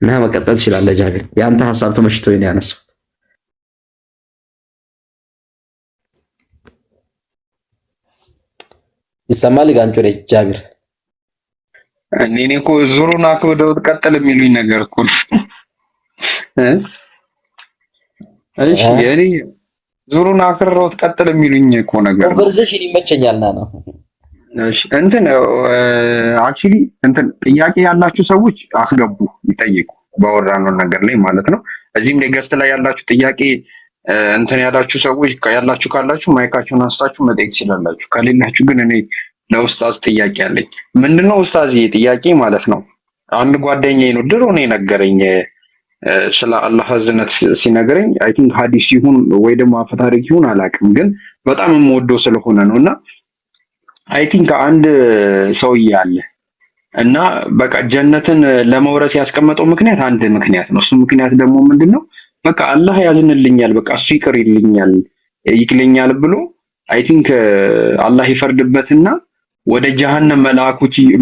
እና መቀጠል ትችላለህ ጃቢር። የአንተ ሐሳብ ተመችቶኝ ነው ያነሳሁት። ይሰማል ጋንጮ ጃቢር? እኔ እኮ ዙሩን አክብደው ቀጥል የሚሉኝ ነገር እኮ ነው። እሺ እኔ ዙሩን አክርረው ቀጥል የሚሉኝ እኮ ነገር ነው። ኮንቨርሴሽን ይመቸኛልና ነው። እሺ እንትን አክቹሊ እንትን ጥያቄ ያላችሁ ሰዎች አስገቡ፣ ይጠይቁ ባወራነው ነገር ላይ ማለት ነው። እዚህም ላይ ገስት ላይ ያላችሁ ጥያቄ እንትን ያላችሁ ሰዎች ያላችሁ ካላችሁ ማይካችሁን አንስታችሁ መጠየቅ ትችላላችሁ። ከሌላችሁ ግን እኔ ለኡስታዝ ጥያቄ አለኝ። ምንድነው ኡስታዝ ይሄ ጥያቄ ማለት ነው? አንድ ጓደኛዬ ነው ድሮ ነው የነገረኝ ስለ አላህ እዝነት ሲነግረኝ፣ አይ ቲንክ ሐዲስ ይሁን ወይ ደግሞ አፈ ታሪክ ይሁን አላውቅም፣ ግን በጣም የምወደው ስለሆነ ነውና አይ ቲንክ አንድ ሰውዬ አለ እና በቃ ጀነትን ለመውረስ ያስቀመጠው ምክንያት አንድ ምክንያት ነው። እሱ ምክንያት ደግሞ ምንድነው? በቃ አላህ ያዝንልኛል፣ በቃ እሱ ይቅር ይልኛል ይክለኛል ብሎ አይ ቲንክ አላህ ይፈርድበትና ወደ ጀሃነም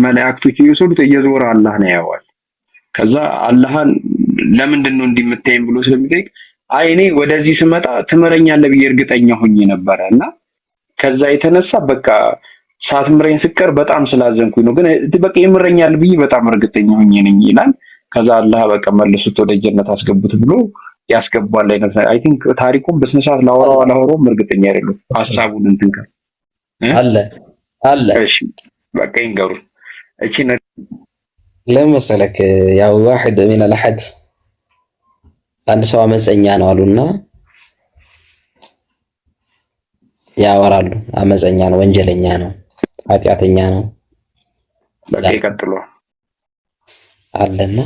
መላእክቶች እየወሰዱት እየዞረ አላህ ነው ያዋል። ከዛ አላህን ለምንድን ነው እንዲምታየኝ ብሎ ስለሚጠይቅ አይ እኔ ወደዚህ ስመጣ ትምረኛለህ ብዬ እርግጠኛ ሆኜ ነበረ እና ከዛ የተነሳ በቃ ሳትምረኝ ስቀር በጣም ስላዘንኩኝ ነው፣ ግን በቃ ይምረኛል ብዬ በጣም እርግጠኛ ሆኜ ነኝ ይላል። ከዛ አላህ በቃ መልሱት ወደ ጀነት አስገቡት ብሎ ያስገባል አይነት አይ ቲንክ ታሪኩን በስነ ስርዓት ላወራውም እርግጠኛ አይደለም። ሀሳቡን እንትን አለ እሺ በቃ ይንገሩ። እቺ ለመሰለክ ያው ዋሂድ ሚን አልአሐድ አንድ ሰው አመፀኛ ነው አሉና ያወራሉ። አመፀኛ ነው፣ ወንጀለኛ ነው፣ ኃጢአተኛ ነው። በቃ ይቀጥሉ አለና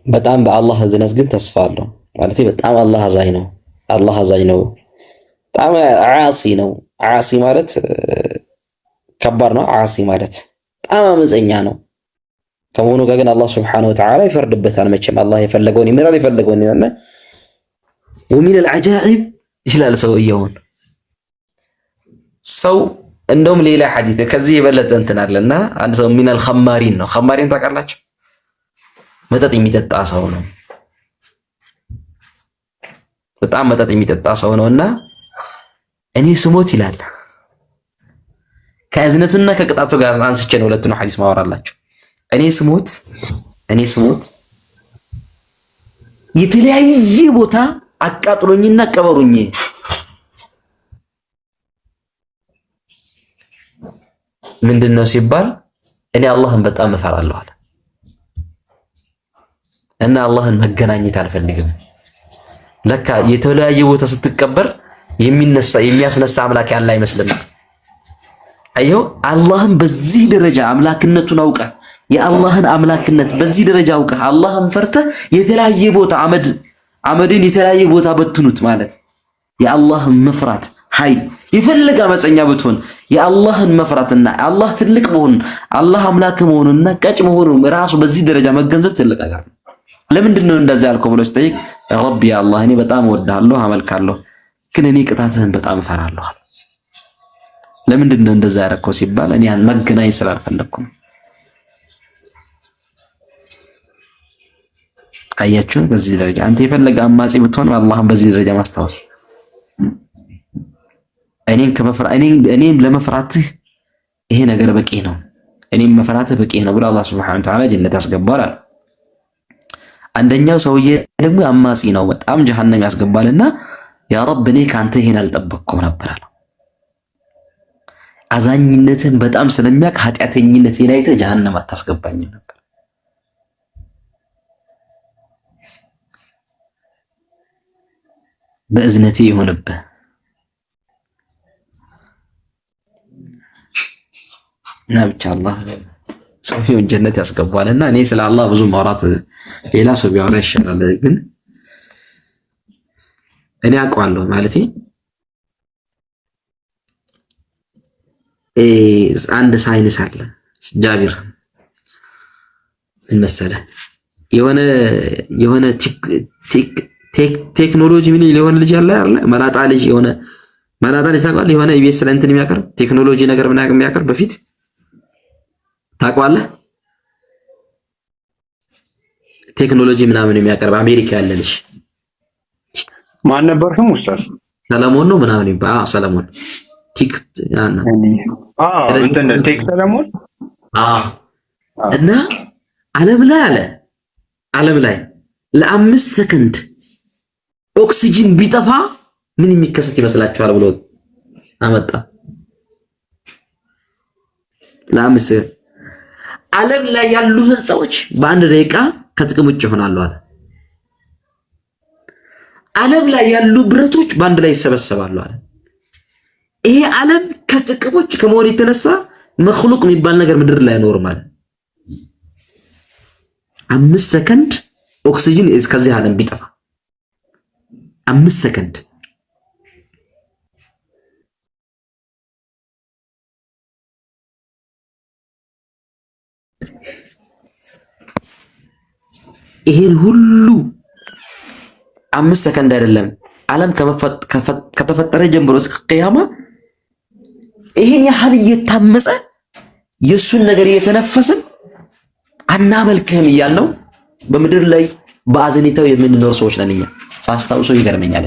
በጣም በአላህ እዝነት ግን ተስፋ አለው ማለት በጣም አላህ አዛኝ ነው። አላህ አዛኝ ነው። በጣም ዓሲ ነው። ዓሲ ማለት ከባድ ነው። ዓሲ ማለት በጣም አመፀኛ ነው ከመሆኑ ጋር ግን አላህ ሱብሓነሁ ወተዓላ ይፈርድበታል። መቼም አላህ የፈለገውን ይምራል፣ የፈለገውን ይላል። ወሚን አልዓጃኢብ ይችላል ሰውየውን ሰው እንደውም ሌላ ሐዲስ ከዚህ የበለጠ እንትን አለና አንድ ሰው ሚን አልኸማሪን ነው። ኸማሪን ታውቃላችሁ? መጠጥ የሚጠጣ ሰው ነው። በጣም መጠጥ የሚጠጣ ሰው ነውና እኔ ስሞት ይላል ከእዝነትና ከቅጣቱ ጋር አንስቼ ነው ሁለቱን ሐዲስ ማወራላችሁ። እኔ ስሞት የተለያየ ቦታ አቃጥሎኝና ቀበሩኝ ምንድነው ሲባል እኔ አላህን በጣም እፈራለሁ አለ እና አላህን መገናኘት አልፈልግም። ለካ የተለያየ ቦታ ስትቀበር የሚያስነሳ አምላክ ያለ አይመስልም። አየው አላህን በዚህ ደረጃ አምላክነቱን አውቀህ የአላህን አምላክነት በዚህ ደረጃ አውቀህ አላህን ፈርተህ የተለያየ ቦታ አመድን የተለያየ ቦታ በትኑት ማለት የአላህን መፍራት ኃይል የፈለገ አመፀኛ ብትሆን የአላህን መፍራትና አላህ ትልቅ መሆኑን አላህ አምላክ መሆኑንና ቀጭ መሆኑን ራሱ በዚህ ደረጃ መገንዘብ ትልቅ ነገር ነው። ለምንድን ነው እንደዛ ያልከው ብሎ ሲጠይቅ ረቢ አላህ እኔ በጣም እወድሃለሁ አመልካለሁ፣ ግን እኔ ቅጣትህን በጣም እፈራለሁ። ለምንድን ነው እንደዛ ያደረከው ሲባል እኔ ያን መገናኝ ስላልፈለኩ ነው። አያችሁ በዚህ ደረጃ አንተ የፈለገ አማጺ ብትሆን አላህን በዚህ ደረጃ ማስታወስ እኔን ለመፍራትህ ይሄ ነገር በቂ ነው፣ እኔም መፍራትህ በቂ ነው ብሎ አላህ ሱብሓነሁ ወተዓላ ጀነት ያስገባዋል። አንደኛው ሰውዬ ደግሞ አማጺ ነው፣ በጣም ጀሃነም ያስገባልና ያ ረብ እኔ ካንተ ይሄን አልጠበቅኩም ነበር አለው። አዛኝነትን በጣም ስለሚያውቅ ኃጢአተኝነቴን አይተህ ጀሃነም አታስገባኝም ነበር። በእዝነቴ ይሁንብህ እና ብቻ አላህ ሰውየውን ጀነት ያስገባልና እኔ ስለ አላህ ብዙ ማውራት ሌላ ሰው ቢያወራ ይሻላል፣ ግን እኔ አውቀዋለሁ ማለቴ አንድ ሳይንስ አለ ጃቢር ምን መሰለህ የሆነ ቴክኖሎጂ ምን ሊሆን ልጅ አለ መላጣ ልጅ ታውቃለህ? የሆነ ኢቢኤስ ላይ እንትን የሚያቀርብ ቴክኖሎጂ ነገር ምን የሚያቀርብ በፊት ታውቀዋለህ? ቴክኖሎጂ ምናምን የሚያቀርብ አሜሪካ ያለ ልጅ ማን ነበር ስሙ? ኡስታዝ ሰለሞን ነው ምናምን ይባል። ሰለሞን ቲክ ያና እንትን ቴክ ሰለሞን እና ዓለም ላይ ለ5 ሰከንድ ኦክሲጅን ቢጠፋ ምን የሚከሰት ይመስላችኋል ብሎ አመጣ። ለ5 ዓለም ላይ ያሉ ህንፃዎች በአንድ ደቂቃ ከጥቅም ውጭ ይሆናሉ አለ። ዓለም ላይ ያሉ ብረቶች በአንድ ላይ ይሰበሰባሉ አለ። ይሄ ዓለም ከጥቅም ውጭ ከመሆኑ የተነሳ መክሉቅ የሚባል ነገር ምድር ላይ አይኖርም አለ። 5 ሰከንድ ኦክሲጅን ከዚህ ዓለም ቢጠፋ 5 ሰከንድ ይሄን ሁሉ 5 ሰከንድ አይደለም ዓለም ከተፈጠረ ጀምሮ እስከ ቂያማ ይሄን ያህል እየታመፀ የሱን ነገር እየተነፈስን አናመልክህም እያልነው በምድር ላይ በአዘኔታው የምንኖር ሰዎች ነን እኛ። ሳስታውሰው ይገርመኛል።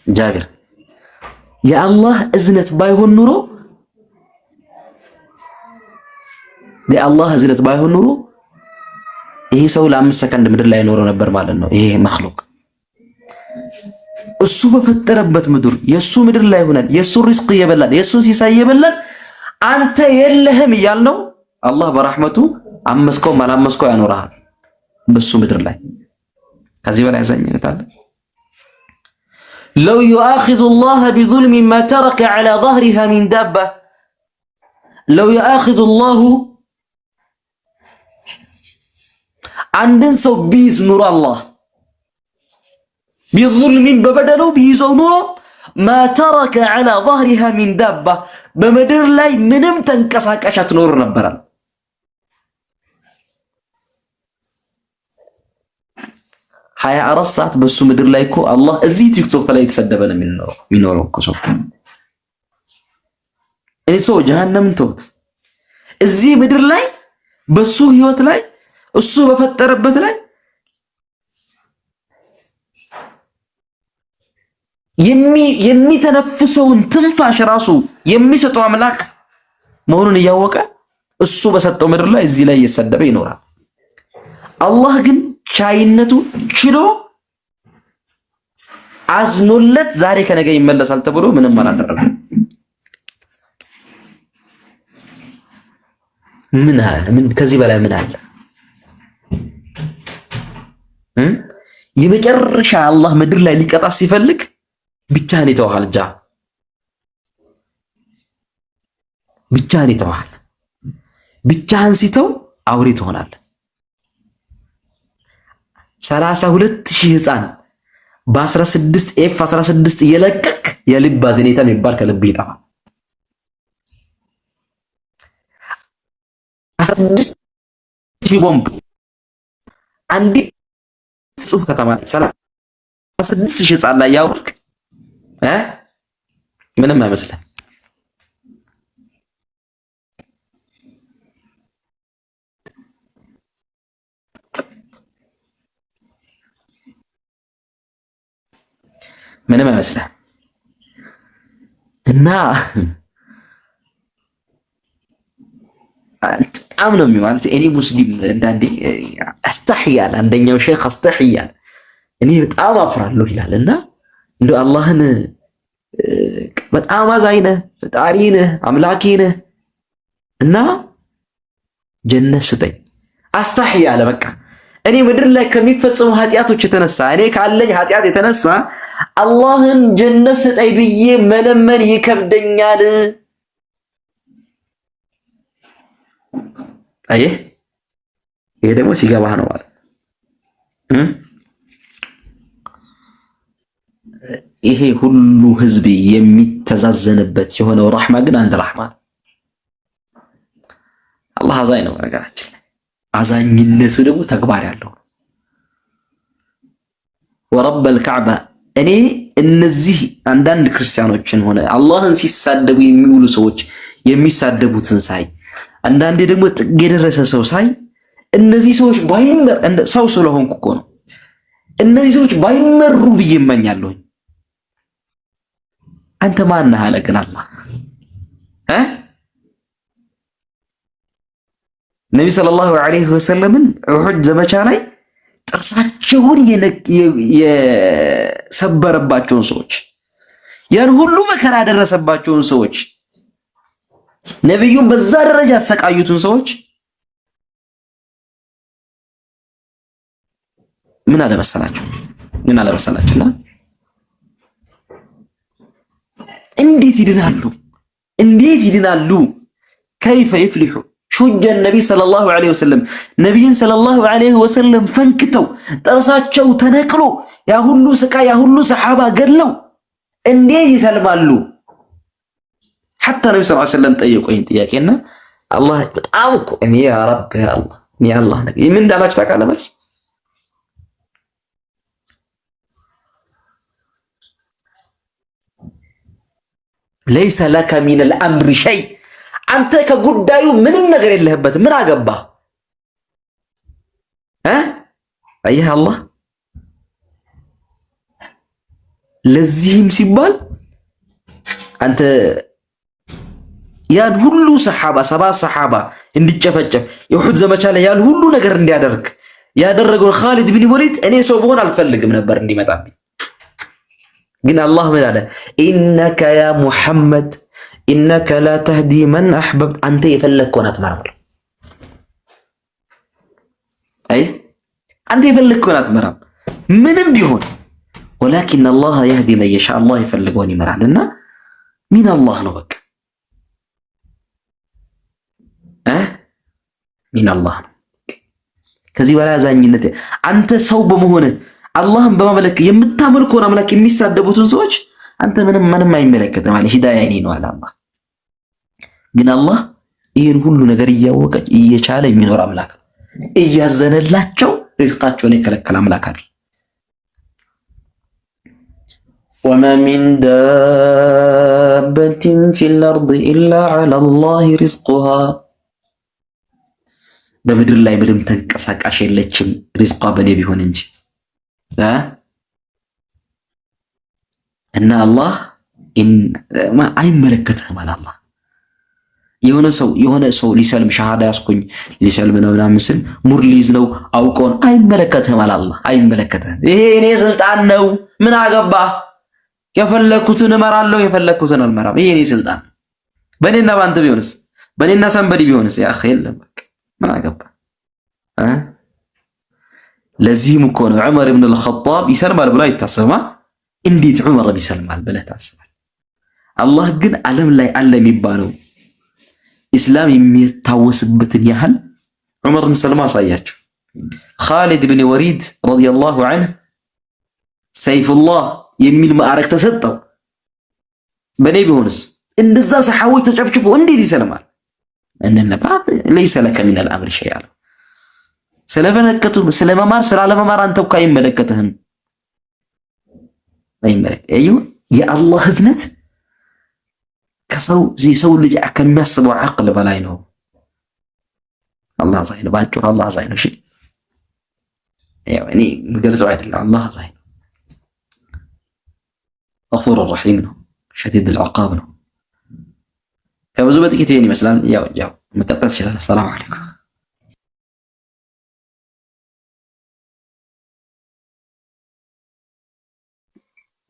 ጃቢር የአላህ እዝነት ባይሆን ኑሮ ይሄ ሰው ለ5 ሰከንድ ምድር ላይ ኖሮ ነበር ማለት ነው። ይሄ መክሉቅ እሱ በፈጠረበት ምድር የሱ ምድር ላይ ሆነን የሱ ሪዝቅ እየበላን የሱን ሲሳይ እየበላን አንተ የለህም እያልነው አላህ በረሕመቱ አመስከውም አላመስከው ያኖርሃል በሱ ምድር ላይ። ከዚህ በላይ ያዘኝነት አለ? لو يؤاخذ الله بظلم ما ترك على ظهرها من دابة لو يؤاخذ الله عندن سو بيز نور الله بظلم ببدلو بيزو نور ما ترك على ظهرها من دابة بمدر لاي منم تنكساكاشات نور نبرال 24 ሰዓት በሱ ምድር ላይ እኮ አላህ እዚህ ቲክቶክ ላይ የተሰደበ ነው የሚኖረው እኮ ሰው። እኔ ሰው ጀሃነም ተውት፣ እዚህ ምድር ላይ በሱ ህይወት ላይ እሱ በፈጠረበት ላይ የሚተነፍሰውን ትንፋሽ ራሱ የሚሰጠው አምላክ መሆኑን እያወቀ እሱ በሰጠው ምድር ላይ እዚህ ላይ እየተሰደበ ይኖራል። አላህ ግን ቻይነቱ ችሎ አዝኖለት ዛሬ ከነገ ይመለሳል ተብሎ ምንም አላደረገም። ምን ከዚህ በላይ ምን አለ? የመጨረሻ አላህ ምድር ላይ ሊቀጣ ሲፈልግ ብቻህን ይተውሃል። ብቻህን ይተውሃል። ብቻህን ሲተው አውሬ ትሆናለህ። 32,000 ህፃን በ16 F16 እየለቀቅ የልብ አዘኔታ የሚባል ከልብ ይጠፋል። 16,000 ቦምብ አንዲ ጽሁፍ ከተማ 36,000 ህፃን ላይ ያወርቅ ምንም አይመስልም። ምንም አይመስልም። እና በጣም ነው የሚማለት። እኔ ሙስሊም እንዳንዴ አስተህያል፣ አንደኛው ሼክ አስተህያል፣ እኔ በጣም አፍራለሁ ይላል። እና እንደው አላህን በጣም አዛኝ ነህ፣ ፈጣሪ ነህ፣ አምላኬ ነህ እና ጀነት ስጠኝ አስተህያለ። በቃ እኔ ምድር ላይ ከሚፈጸሙ ኃጢአቶች የተነሳ እኔ ካለኝ ኃጢአት የተነሳ አላህን ጀነት ስጠኝ ብዬ መለመን ይከብደኛል። አየህ፣ ይሄ ደግሞ ሲገባህ ነው ማለት ይሄ ሁሉ ህዝብ የሚተዛዘንበት የሆነው ረሕማ ግን አንድ ረሕማ። አላህ አዛኝ ነው። ነገራችን አዛኝነቱ ደግሞ ተግባር ያለው ወረበል ከዕባ እኔ እነዚህ አንዳንድ ክርስቲያኖችን ሆነ አላህን ሲሳደቡ የሚውሉ ሰዎች የሚሳደቡትን ሳይ አንዳንዴ ደግሞ ጥግ የደረሰ ሰው ሳይ እነዚህ ሰዎች ባይመር ሰው ስለሆንኩ እኮ ነው እነዚህ ሰዎች ባይመሩ ብዬ እመኛለሁ። አንተ ማን ነህ አለ ግን አላህ ነቢ ሰለላሁ ዐለይሂ ወሰለምን ኡሁድ ዘመቻ ላይ ጥርሳቸውን የሰበረባቸውን ሰዎች ያን ሁሉ መከራ ያደረሰባቸውን ሰዎች ነብዩን በዛ ደረጃ ያሰቃዩትን ሰዎች ምን አለ መሰላችሁና እንዴት ይድናሉ كيف يفلح شج النبي صلى الله عليه وسلم نبي صلى الله عليه وسلم ፈንክተው ጥርሳቸው ተነቅሎ ያ ሁሉ ስቃይ ያ ሁሉ ሰሃባ ገድለው እንዴት ይሰልማሉ? حتى النبي صلى الله عليه وسلم ጠየቁኝ ጥያቄና አላህ በጣም እኮ እኔ ያ ረብ ያ አላህ እኔ አላህ ነገር ምን እንዳላችሁ ታውቃለህ? መልስ ليس لك من الامر شيء አንተ ከጉዳዩ ምንም ነገር የለህበት ምን አገባ አየህ አላህ ለዚህም ሲባል አንተ ያን ሁሉ ሰሃባ 7 ሰሃባ እንዲጨፈጨፍ የኡሁድ ዘመቻ ላይ ያን ሁሉ ነገር እንዲያደርግ ያደረገው ኻሊድ ብን ወሊድ እኔ ሰው በሆን አልፈልግም ነበር እንዲመጣብኝ ግን አላህ ምን አለ ኢነከ ያ ሙሐመድ ኢነከ ላ ተህዲ መን አሕበብ አንተ የፈለግከውን አትመራም አይ አንተ የፈለግከውን አትመራም ምንም ቢሆን ወላኪን አላህ يهدي من يشاء አላህ የፈለገውን ይመራልና ሚን አላህ ነው በቃ ሚን አላህ ነው ከዚህ በላይ አዛኝነት አንተ ሰው በመሆነ አላህን በማመለክ የምታመልከውን አምላክ የሚሳደቡትን ሰዎች አንተ ምንም አይመለከትም ማለት ሂዳያ እኔ ነው አለ አላህ ግን አላህ ይሄን ሁሉ ነገር እያወቀ እየቻለ የሚኖር አምላክ እያዘነላቸው ሪዝቃቸውን የከለከለ አምላክ አይደል وما من دابة في الأرض إلا على الله رزقها በምድር ላይ ምንም ተንቀሳቃሽ የለችም ሪዝቋ በኔ ቢሆን እንጂ እና አላህ አይመለከትህም አለ አላህ የሆነ ሰው ሊሰልም ሸሃዳ ያስኩኝ ሊሰልም ነው ምናምን ስል ሙርሊዝ ነው አውቆን አይመለከትህም አለ አላህ አይመለከትህም ይሄ እኔ ስልጣን ነው ምን አገባ የፈለኩትን እመራለሁ የፈለኩትን አልመራም ይሄ እኔ ስልጣን በኔና ባንተ ቢሆንስ በኔና ሰንበዲ ቢሆንስ ያ ኸይል ለበክ ምን አገባ ለዚህም እኮ ነው ዑመር ኢብኑ አልኸጣብ ይሰልማል ብሎ አይታሰብማ እንዴት ዑመር ይሰልማል ብለህ ታስባለህ አላህ ግን ዓለም ላይ አለ የሚባለው ኢስላም የሚታወስበትን ያህል ዑመርን ሰልማ አሳያቸው ኻሊድ ብን ወሊድ ረዲየላሁ ዐንሁ ሰይፉላህ የሚል ማዕረግ ተሰጠው በኔ ቢሆንስ እንደዛ ሰሐቦች ተጨፍጭፎ እንዴት ይሰልማል እንነባት ليس لك من الامر شيء አለ ስለበነከቱ ስለመማር ስላለመማር አንተ እኮ አይመለከትህም የአላህ ህዝነት ከሰው ልጅ ከሚያስበው አቅል በላይ ነው አላህ ዛይን ባጭሩ አላህ ዛይን እሺ ያው እኔ ምገልጸው አይደለም አላህ ዛይን غفور رحيم ነው شديد العقاب ነው ከብዙ በጥቂት ይሄን ይመስላል ያው መቀጠል ይችላል ሰላም አለይኩም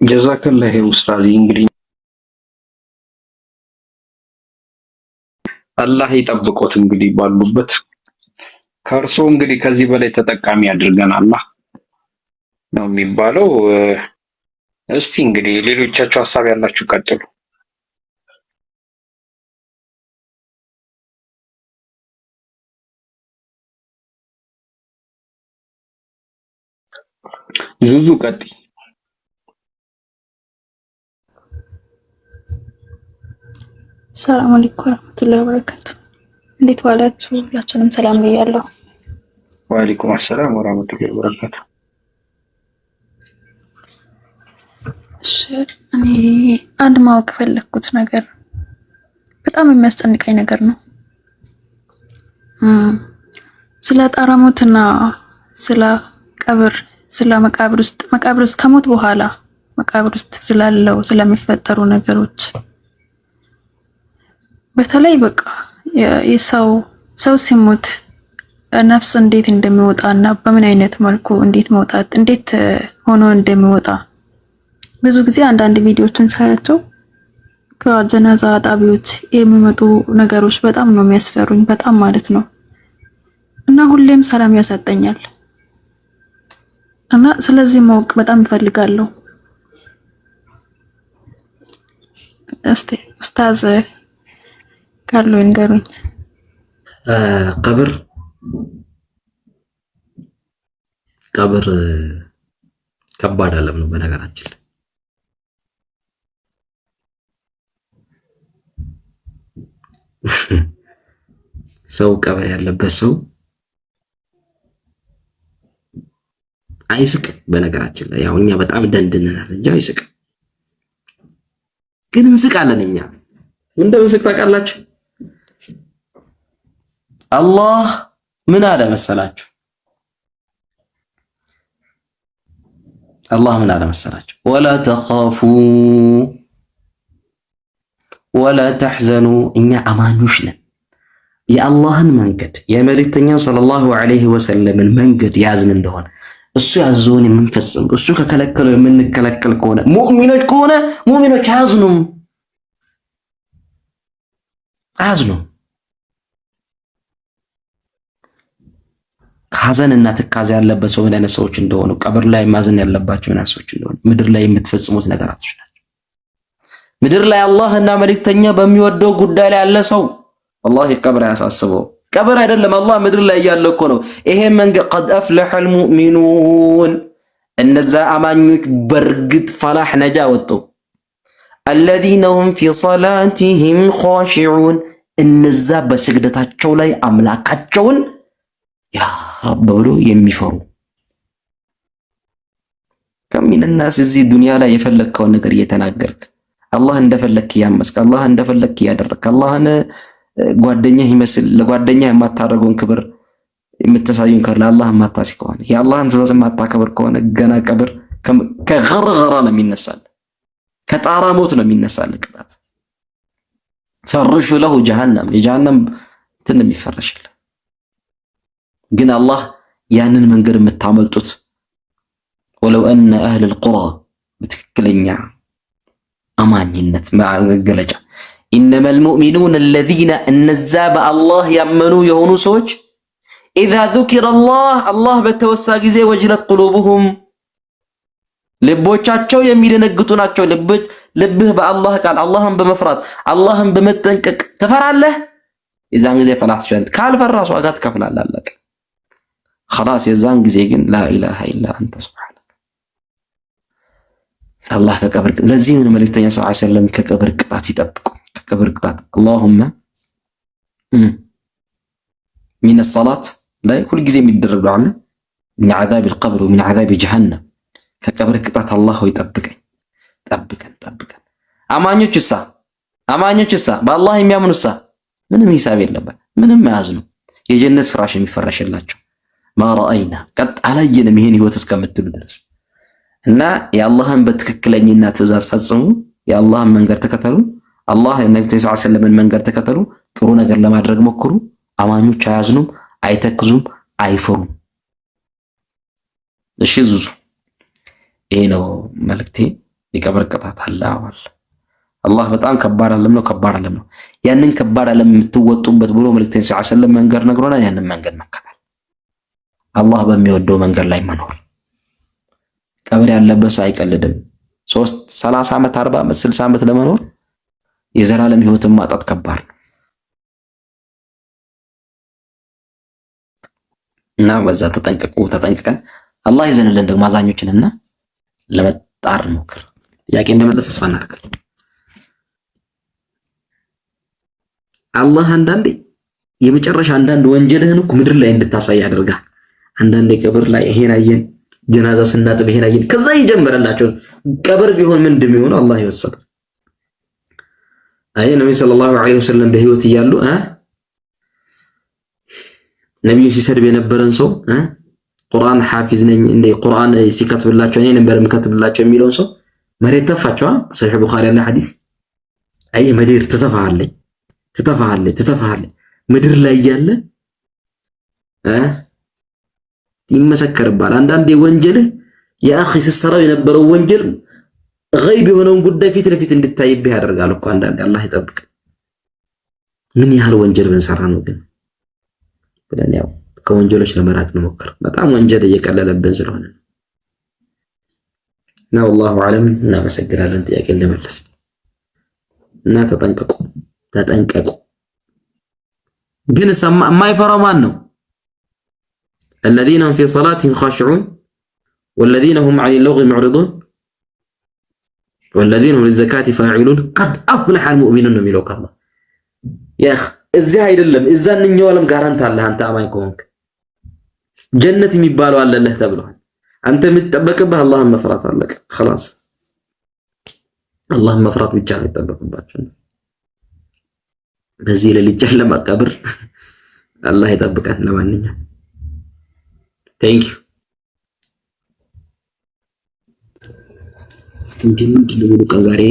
ጀዛከላህ ኡስታዝ እንግዲህ አላህ ይጠብቆት እንግዲህ ባሉበት ከርሶ እንግዲህ ከዚህ በላይ ተጠቃሚ ያድርገን አላህ ነው የሚባለው እስቲ እንግዲህ ሌሎቻችሁ ሐሳብ ያላችሁ ቀጥሉ ዙዙ ቀጥይ ሰላም አለይኩም ወራህመቱላሂ ወበረካቱ እንዴት ዋላችሁ ሁላችሁንም ሰላም ብያለሁ ወአለይኩም አሰላም ወራህመቱላሂ ወበረካቱ። እሺ እኔ አንድ ማወቅ ፈለኩት ነገር በጣም የሚያስጨንቀኝ ነገር ነው። ስለ ጣረሞትና ስለ ቀብር፣ ስለ መቃብር ውስጥ ከሞት በኋላ መቃብር ውስጥ ስላለው ስለሚፈጠሩ ነገሮች በተለይ በቃ የሰው ሲሞት ነፍስ እንዴት እንደሚወጣና በምን አይነት መልኩ እንዴት ሆኖ እንደሚወጣ ብዙ ጊዜ አንዳንድ ቪዲዮዎችን ሳያቸው ከጀናዛ ጣቢዎች የሚመጡ ነገሮች በጣም ነው የሚያስፈሩኝ፣ በጣም ማለት ነው። እና ሁሌም ሰላም ያሳጠኛል እና ስለዚህ ማወቅ በጣም እፈልጋለሁ። እስቲ ኡስታዝ ካሉ ይንገሩኝ። ቀብር ከባድ ዓለም ነው በነገራችን ላይ። ሰው ቀብር ያለበት ሰው አይስቅም። በነገራችን ላይ ያው እኛ በጣም ደንድነናል እንጂ አይስቅም፣ ግን እንስቃለን። እኛ ምን እንደምንስቅ ታውቃላችሁ? አላህ ምን አለ መሰላችሁ? ወላ ተኻፉ ወላ ተሕዘኑ። እኛ አማኞች ነን። የአላህን መንገድ የመልእክተኛው ሰለላሁ ዐለይሂ ወሰለምን መንገድ ያዝን እንደሆነ እሱ ያዘውን የምንፈጽም እሱ ከከለከለው የምንከለከል ከሆነ ሙእሚኖች አያዝኑም። ሐዘንና ትካዜ ያለበት ሰው ምን አይነት ሰዎች እንደሆኑ፣ ቀብር ላይ ማዘን ያለባቸው ምን አይነት ሰዎች እንደሆኑ ምድር ላይ የምትፈጽሙት ነገራቶች ናቸው። ምድር ላይ አላህና መልእክተኛ በሚወደው ጉዳይ ላይ ያለ ሰው ወላሂ ቀብር አያሳስበው። ቀብር አይደለም አላህ ምድር ላይ ያለ እኮ ነው። ይሄ መንገድ ቀድ አፍለሐል ሙእሚኑን፣ እነዛ አማኞች በርግጥ ፈላህ ነጃ ወጡ። አለዚነ ሁም ፊ ሰላቲሂም ኻሺዑን፣ እነዛ በስግደታቸው ላይ አምላካቸውን ያ ረብ ብሎ የሚፈሩ። ከሚን الناس እዚህ ዱንያ ላይ የፈለግከውን ነገር እየተናገርክ አላህ እንደፈለክ እያመስክ አላህ እንደፈለክ እያደረክ አላህን ጓደኛህ ይመስል ለጓደኛህ የማታደርገውን ክብር የምትሳዩን ከሆነ ለአላህ የማታሲ ከሆነ የአላህን ትእዛዝ የማታከብር ከሆነ ገና ቀብር ከገርገራ ነው የሚነሳል፣ ከጣራ ሞት ነው የሚነሳል ቅጣት። ፈርሹ ለሁ ጀሃነም፣ የጀሃነም እንትን የሚፈረሽልህ። ግን አላህ ያንን መንገድ የምታመልጡት ወለው አነ አህለል ቁራ በትክክለኛ አማኝነት መገለጫ ኢነመል ሙእሚኑን አለዚነ እነዛ በአላህ ያመኑ የሆኑ ሰዎች ኢዛ ዙኪረ አላህ በተወሳ ጊዜ ወጅለት ቁሉቡሁም ልቦቻቸው የሚደነግጡ ናቸው። ልብህ በአላህ ቃል አላህን በመፍራት አላህን በመጠንቀቅ ትፈራለህ። የዛን ጊዜ ፈላህ ትችላለህ። ካልፈራ ዋጋ ትከፍላለህ። አለቀ خلاص። የዛን ጊዜ ግን ላኢላሃ ኢላ አንተ ሱብሃነከ አላህ ከቀብር ለዚህ ነው መልእክተኛ ሰለላሁ ዐለይሂ ወሰለም ከቀብር ቅጣት ይጠብቁ። ከቀብር ቅጣት اللهم من الصلاة ላይ ሁሉ ጊዜ የሚደረግ ዱዓ ነው። من عذاب القبر ومن عذاب جهنم ከቀብር ቅጣት አላህ ሆይ ጠብቀን። አማኞችሳ በአላህ የሚያምኑሳ ምንም ሂሳብ የለበት፣ ምንም ያዝኑ የጀነት ፍራሽ የሚፈራሽላቸው ማራአይና ቀጥ አላየንም ይሄን ህይወት እስከምትሉ ድረስ እና የአላህን በትክክለኛና ትእዛዝ ፈጽሙ። የአላህን መንገድ ተከተሉ። አላህ የነብዩ ሰለላሁ ዐለይሂ ወሰለም መንገድ ተከተሉ። ጥሩ ነገር ለማድረግ ሞክሩ። አማኞች አያዝኑም፣ አይተክዙም፣ አይፈሩም። እሺ ዙዙ ይሄ ነው መልእክቴ። የቀብር ቅጣት አለ። አላህ በጣም ከባድ ዓለም ነው። ያንን ከባድ ዓለም የምትወጡበት ብሎ መልእክተኛ ሰለላሁ ዐለይሂ ወሰለም መንገድ ነግሮናል። ያንን መንገድ መከተል፣ አላህ በሚወደው መንገድ ላይ መኖር። ቀብር ያለበት ሰው አይቀልድም። 30 ዓመት 40 ዓመት 60 ዓመት ለመኖር የዘላለም ህይወትን ማጣት ከባድ ነው እና በዛ ተጠንቅቀን አላህ ይዘንልን ደግሞ አዛኞችንና ለመጣር ሞክር። ጥያቄ እንደመለሰ ተስፋ እናደርጋለን። አላህ አንዳንዴ የመጨረሻ አንዳንድ ወንጀልህን እኮ ምድር ላይ እንድታሳይ ያደርጋል። አንዳንዴ ቀብር ላይ ይሄን አየን፣ ጀናዛ ስናጥብ ይሄን አየን። ከዛ ይጀምረላቸው ቀብር ቢሆን ምን እንደሚሆነው አላህ ይወሰድ። አይ ነብዩ ሰለላሁ ዐለይሂ ወሰለም በህይወት እያሉ ነብዩ ሲሰድብ የነበረን ሰው ቁርአን ሐፊዝ ነኝ እንደ ቁርአን ሲከትብላቸው እኔ ነበር የምከትብላቸው የሚለውን ሰው መሬት ተፋቸው። ሰሒህ ቡኻሪ ያለ ሐዲስ አይ መሬት ትተፋሃለች ምድር ላይ ያለ ይመሰከርባል። አንዳንዴ ወንጀልህ የአኺ ሲሰራው የነበረው ወንጀል ገይብ የሆነውን ጉዳይ ፊት ለፊት እንድታይብህ ያደርጋል እኮ አንዳንዴ። አላህ ይጠብቅ። ምን ያህል ወንጀል ብንሰራ ነው ግን ብለን ያው ከወንጀሎች ለመራቅ እንሞክር። በጣም ወንጀል እየቀለለብን ስለሆነ እና ወላሁ አለም። እናመሰግናለን ጥያቄ እንደመለስ እና ተጠንቀቁ። ግን የማይፈራው ማን ነው? الذين هم في صلاتهم خاشعون والذين هم عن اللغو معرضون والذين هم للزكاة فاعلون قد أفلح المؤمنون ነው የሚለው ካላ ያ እዚህ አይደለም እዛንኛው ዓለም ጋራንት አለ። አንተ አማኝ ከሆንክ ጀነት የሚባለው አለልህ ተብሏል። አንተ የምትጠበቅብህ አላህን መፍራት አለቀ خلاص። አላህን መፍራት ብቻ ነው የሚጠበቅባችሁ። በዚህ ለልጅ ለማቀብር አላህ ይጠብቀን። ለማንኛውም ቴንክ ዩ። ምንድን ነው ቀን ዛሬ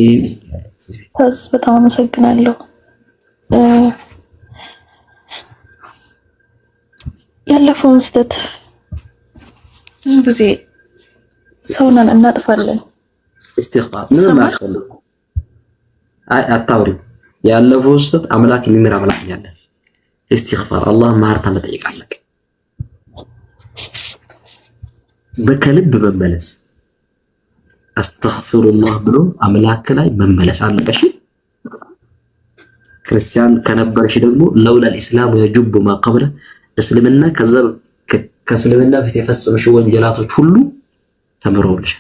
በጣም አመሰግናለሁ። ያለፈውን ስህተት ብዙ ጊዜ ሰውነን እናጥፋለን። ኢስቲግፋር ምን ማለት ነው? አታውሪ። ያለፈውን ስህተት አምላክ የሚምር አምላክ ያለ ኢስቲግፋር አላህ ማርታ መጠየቅ አለክ። በከልብ መመለስ አስተግፊሩላህ ብሎ አምላክ ላይ መመለስ አለሽ። ክርስቲያን ከነበርሽ ደግሞ ለውላ الاسلام يجب ما قبله እስልምና ከእስልምና በፊት የፈጸመሽ ወንጀላቶች ሁሉ ተምረውልሽ።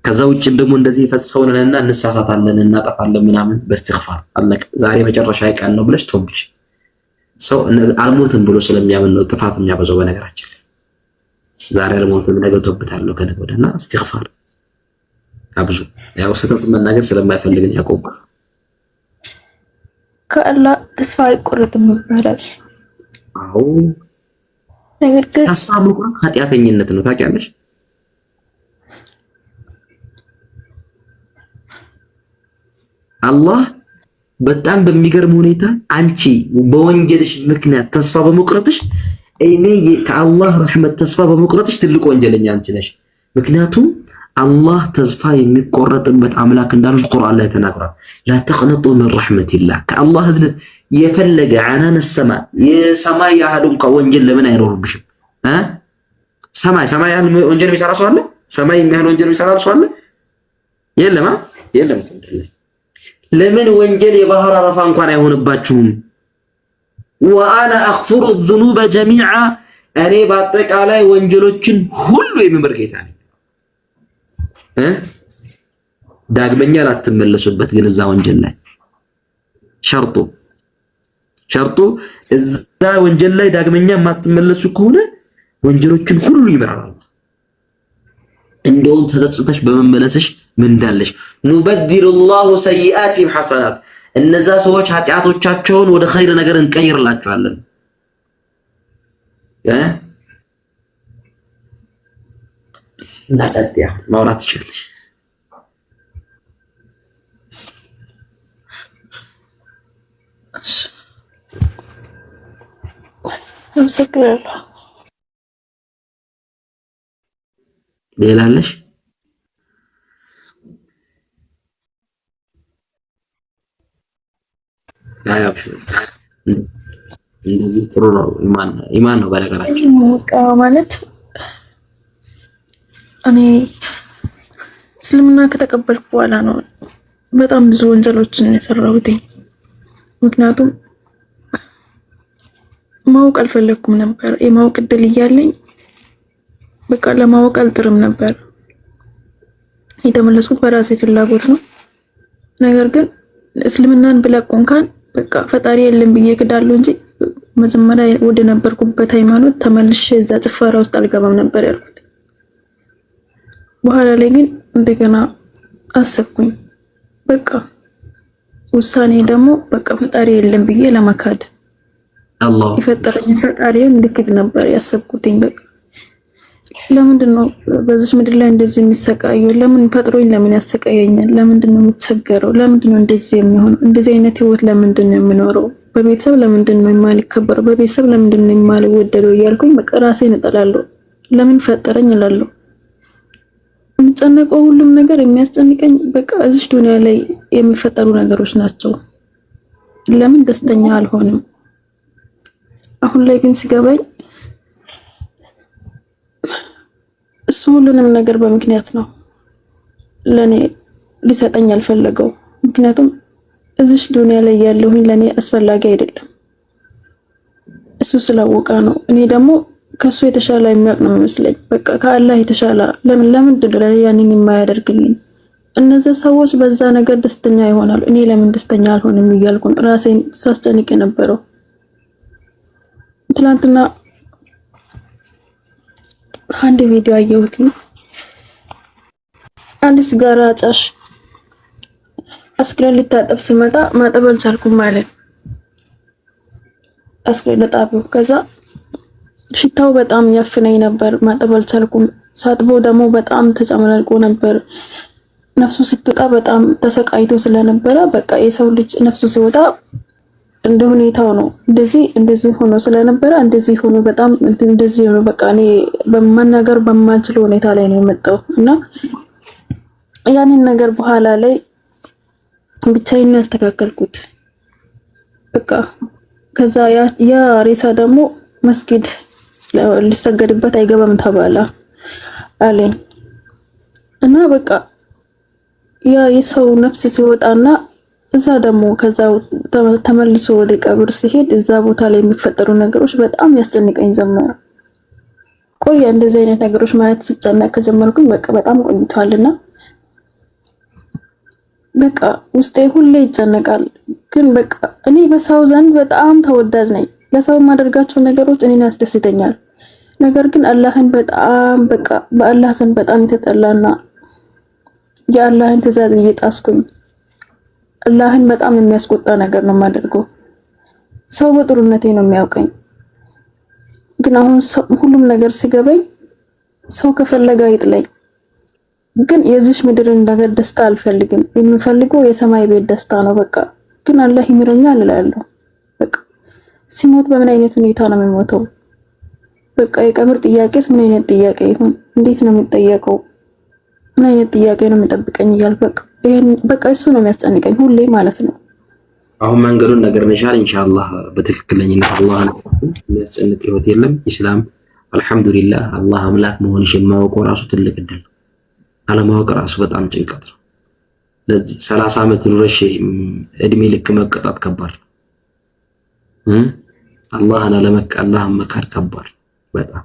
ከዛ ውጭም ደግሞ እንደዚህ የፈጸመውንና እንሳሳታለን እናጠፋለን ምናምን በእስትግፋር አለቀ። ዛሬ መጨረሻ ቀን ነው ብለሽ ተውብሽ። ሰው አልሞትም ብሎ ስለሚያምን ነው ጥፋት የሚያበዛው። በነገራችን ዛሬ አልሞትም ነገ ተውብታለሁ ከነገ ወዲያና እስትግፋር አብዙ። ያው ስህተት መናገር ስለማይፈልግ ነው ያቆም። ከአላህ ተስፋ አይቆረጥም ይባላል። አዎ ነገር ግን ተስፋ መቁረጥ ኃጢአተኝነት ነው ታውቂያለሽ። አላህ በጣም በሚገርም ሁኔታ አንቺ በወንጀልሽ ምክንያት ተስፋ በመቁረጥሽ እኔ ከአላህ ረህመት ተስፋ በመቁረጥሽ ትልቅ ወንጀለኛ አንቺ ነሽ። ምክንያቱም አላህ ተስፋ የሚቆረጥበት አምላክ እንዳልሆነ ቁርአን ላይ ተናግሯል። ላ ተቅነጡ ምን ረሕመቲላህ ከአላህ እዝነት የፈለገ አናነ የሰማይ ያህል እንኳን ወንጀል ለምን አይኖርብሽም? ሰማይ ያህል ወንጀል የሚሰራ ሰው አለ? ሰማይ የሚያህል ወንጀል የሚሰራ ሰው አለ? የለም። ለምን ወንጀል የባህር አረፋ እንኳን አይሆንባችሁም? ወአና አግፊሩ ዙኑበ ጀሚዓ እኔ በአጠቃላይ ወንጀሎችን ሁሉ የሚምር ጌታ ነኝ። ዳግመኛ ላትመለሱበት ግን እዛ ወንጀል ላይ ሸርጡ እዛ ወንጀል ላይ ዳግመኛ የማትመለሱ ከሆነ ወንጀሎችን ሁሉ ይምራል። እንደውም ተጸጽተሽ በመመለስሽ ምን እንዳለሽ ኑበድሉላሁ ሰይአቲሂም ሐሰናት እነዛ ሰዎች ኃጢአቶቻቸውን ወደ ኸይር ነገር እንቀይርላቸዋለን። ናቀጥያ ማውራት ትችላለሽ። አመሰግናለሁ። ሌላ አለሽ? እንደዚህ ጥሩ ነው። ኢማን ነው በነገራችን ማለት እኔ እስልምና ከተቀበልኩ በኋላ ነው በጣም ብዙ ወንጀሎችን የሰራሁት። ምክንያቱም ማወቅ አልፈለኩም ነበር። የማወቅ እድል እያለኝ በቃ ለማወቅ አልጥርም ነበር። የተመለስኩት በራሴ ፍላጎት ነው። ነገር ግን እስልምናን ብለቅ እንኳን በቃ ፈጣሪ የለም ብዬ ክዳለሁ እንጂ መጀመሪያ ወደ ነበርኩበት ሃይማኖት ተመልሼ እዛ ጭፈራ ውስጥ አልገባም ነበር ያልኩት። በኋላ ላይ ግን እንደገና አሰብኩኝ። በቃ ውሳኔ ደግሞ በቃ ፈጣሪ የለም ብዬ ለመካድ አላህ የፈጠረኝ ፈጣሪን ልክድ ነበር ያሰብኩትኝ። በቃ ለምንድን ነው በዚህ ምድር ላይ እንደዚህ የሚሰቃየው? ለምን ፈጥሮኝ ለምን ያሰቃየኛል? ለምንድን ነው የምቸገረው? ለምንድን ነው እንደዚህ የሚሆነው? እንደዚህ አይነት ህይወት ለምንድን ነው የምኖረው? በቤተሰብ ለምንድን ነው የማልከበረው? በቤተሰብ ለምንድን ነው የማልወደደው? እያልኩኝ በቃ ራሴን እጠላለሁ። ለምን ፈጠረኝ እላለሁ። የምጨነቀው ሁሉም ነገር የሚያስጨንቀኝ በቃ እዚህ ዱንያ ላይ የሚፈጠሩ ነገሮች ናቸው። ለምን ደስተኛ አልሆንም? አሁን ላይ ግን ሲገባኝ እሱ ሁሉንም ነገር በምክንያት ነው ለኔ ሊሰጠኝ አልፈለገው። ምክንያቱም እዚህ ዱንያ ላይ ያለሁኝ ለኔ አስፈላጊ አይደለም። እሱ ስላወቀ ነው። እኔ ደግሞ ከሱ የተሻለ የሚያውቅ ነው የሚመስለኝ። በቃ ከአላህ የተሻለ ለምንድን ነው ያንን የማያደርግልኝ? እነዚያ ሰዎች በዛ ነገር ደስተኛ ይሆናሉ፣ እኔ ለምን ደስተኛ አልሆንም እያልኩ ራሴን ሳስጨንቅ የነበረው። ትናንትና አንድ ቪዲዮ አየሁት። አንድ ሲጋራ አጫሽ አስክሬን ሊታጠብ ሲመጣ ማጠብ አልቻልኩም ማለት አስክሬን ለጣቢው። ከዛ ሽታው በጣም ያፍነኝ ነበር፣ ማጠብ አልቻልኩም። ሳጥበው ደግሞ በጣም ተጨመላልቆ ነበር። ነፍሱ ስትወጣ በጣም ተሰቃይቶ ስለነበረ በቃ የሰው ልጅ ነፍሱ ሲወጣ እንደ ሁኔታው ነው። እንደዚህ ሆኖ ስለነበረ እንደዚህ ሆኖ በጣም እንደዚህ ሆኖ በቃ እኔ በመናገር በማልችል ሁኔታ ላይ ነው የመጣው እና ያንን ነገር በኋላ ላይ ብቻዬን ነው ያስተካከልኩት። በቃ ከዛ ያ ሬሳ ደግሞ መስጊድ ሊሰገድበት አይገባም ተባለ አለኝ እና በቃ ያ የሰው ነፍስ ሲወጣና እዛ ደግሞ ከዛው ተመልሶ ወደ ቀብር ሲሄድ እዛ ቦታ ላይ የሚፈጠሩ ነገሮች በጣም ያስጨንቀኝ ጀመረ። ቆየ እንደዚህ አይነት ነገሮች ማለት ሲጨነቅ ከጀመርኩኝ በቃ በጣም ቆይቷልና በቃ ውስጤ ሁሌ ይጨነቃል። ግን በቃ እኔ በሰው ዘንድ በጣም ተወዳጅ ነኝ። ለሰው የማደርጋቸው ነገሮች እኔን ያስደስተኛል። ነገር ግን አላህን በጣም በቃ በአላህ ዘንድ በጣም የተጠላና የአላህን ትዕዛዝ እየጣስኩኝ አላህን በጣም የሚያስቆጣ ነገር ነው የማደርገው። ሰው በጥሩነቴ ነው የሚያውቀኝ። ግን አሁን ሁሉም ነገር ሲገባኝ ሰው ከፈለገ ይጥለኝ፣ ግን የዚህ ምድርን ነገር ደስታ አልፈልግም። የምፈልገው የሰማይ ቤት ደስታ ነው። በቃ ግን አላህ ይምረኛል እላለሁ። በቃ ሲሞት በምን አይነት ሁኔታ ነው የሚሞተው? በቃ የቀብር ጥያቄስ ምን አይነት ጥያቄ ይሁን? እንዴት ነው የሚጠየቀው? ምን አይነት ጥያቄ ነው የሚጠብቀኝ እያልኩ በቃ እሱ ነው የሚያስጨንቀኝ ሁሌ ማለት ነው። አሁን መንገዱን ነገር ነሻል ኢንሻአላህ በትክክለኝነት አላህ የሚያስጨንቅ ህይወት የለም። ኢስላም አልሐምዱሊላህ አላህ አምላክ መሆንሽ የማወቀው ራሱ ትልቅ እድል ነው። አለማወቅ ራሱ በጣም ጭንቀት ነው። ለዚህ 30 ዓመት ኑረሽ እድሜ ልክ መቀጣት ከባድ ነው። አላህን አለመቃላህ መካድ ከባድ በጣም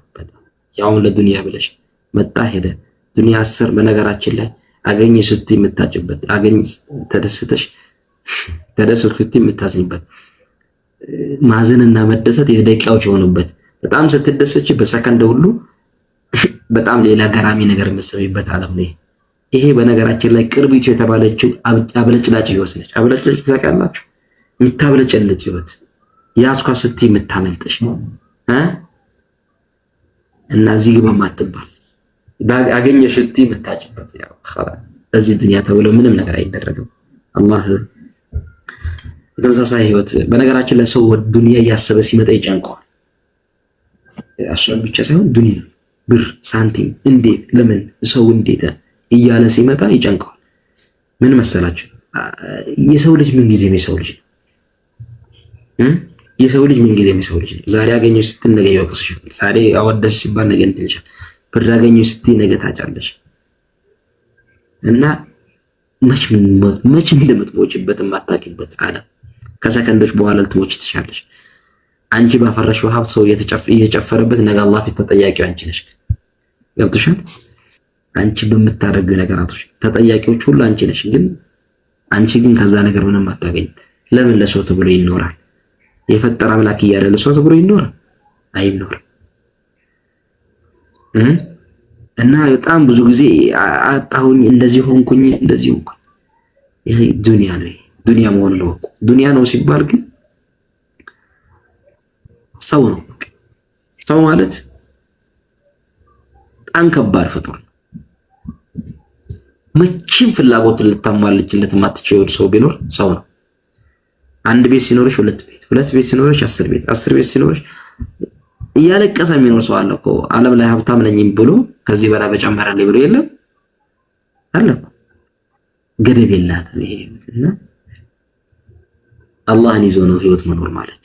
ያው ለዱንያ ብለሽ መጣ ሄደ ዱንያ 10 በነገራችን ላይ አገኘ ስትይ የምታጭበት አገኘ ተደሰት ስትይ የምታዝኝበት ማዘንና መደሰት የደቂቃዎች የሆኑበት በጣም ስትደሰች በሰከንድ ሁሉ በጣም ሌላ ገራሚ ነገር የምትሰሚበት ዓለም ነው። ይሄ በነገራችን ላይ ቅርቢቱ የተባለችው አብለጭላጭ ህይወት ነች። አብለጭላጭ ታውቃላችሁ? የምታብለጨልጭ ህይወት ያስኳ ስትይ የምታመልጥሽ እና እዚህ ግባ ማትባል አገኘሽ ስትይ የምታጭበት ያው እዚህ ዱንያ ተብሎ ምንም ነገር አይደረግም። አላህ በተመሳሳይ ህይወት በነገራችን ላይ ሰው ወደ ዱንያ እያሰበ ሲመጣ ይጨንቀዋል። አሽን ብቻ ሳይሆን ዱንያ ብር ሳንቲም እንዴት ለምን ሰው እንዴት እያለ ሲመጣ ይጨንቀዋል። ምን መሰላችሁ? የሰው ልጅ ምን ጊዜም የሰው ልጅ ነው። የሰው ልጅ ምን ጊዜም የሰው ልጅ ነው። ዛሬ አገኘሽ ስትል ነገ ይወቅስሻል። ዛሬ አወደሽ ሲባል ነገ እንትልሻል። ብር አገኘሽ ስትይ ነገ ታጫለሽ እና መች እንደምትሞችበት የማታውቂበት ዓለም ከሰከንዶች በኋላ ልትሞች ትሻለሽ። አንቺ ባፈረሽው ሀብት ሰው እየጨፈረበት ነገ አላህ ፊት ተጠያቂው አንቺ ነሽ። ገብቶሻል? አንቺ በምታደርጊው ነገራቶች ተጠያቂዎች ሁሉ አንቺ ነሽ። ግን አንቺ ግን ከዛ ነገር ምንም አታገኝም። ለምን ለሰው ተብሎ ይኖራል? የፈጠረ አምላክ እያለ ለሰው ተብሎ ይኖር አይኖርም። እና በጣም ብዙ ጊዜ አጣሁኝ፣ እንደዚህ ሆንኩኝ። ይሄ ዱንያ ነው። ዱንያ መሆን ነው። ዱንያ ነው ሲባል ግን ሰው ነው። ሰው ማለት በጣም ከባድ ፍጡር ነው። መቼም ፍላጎትን ልታሟልችለት የማትችይው ሰው ቢኖር ሰው ነው። አንድ ቤት ሲኖርሽ ሁለት ቤት ሲኖርሽ 10 ቤት ሲኖርሽ እያለቀሰ የሚኖር ሰው አለ እኮ ዓለም ላይ ሀብታም ነኝ ብሎ ከዚህ በላይ በጨመረልኝ ብሎ የለም አለ እኮ። ገደብ የላትም ይሄ እና አላህን ይዞ ነው ህይወት መኖር ማለት።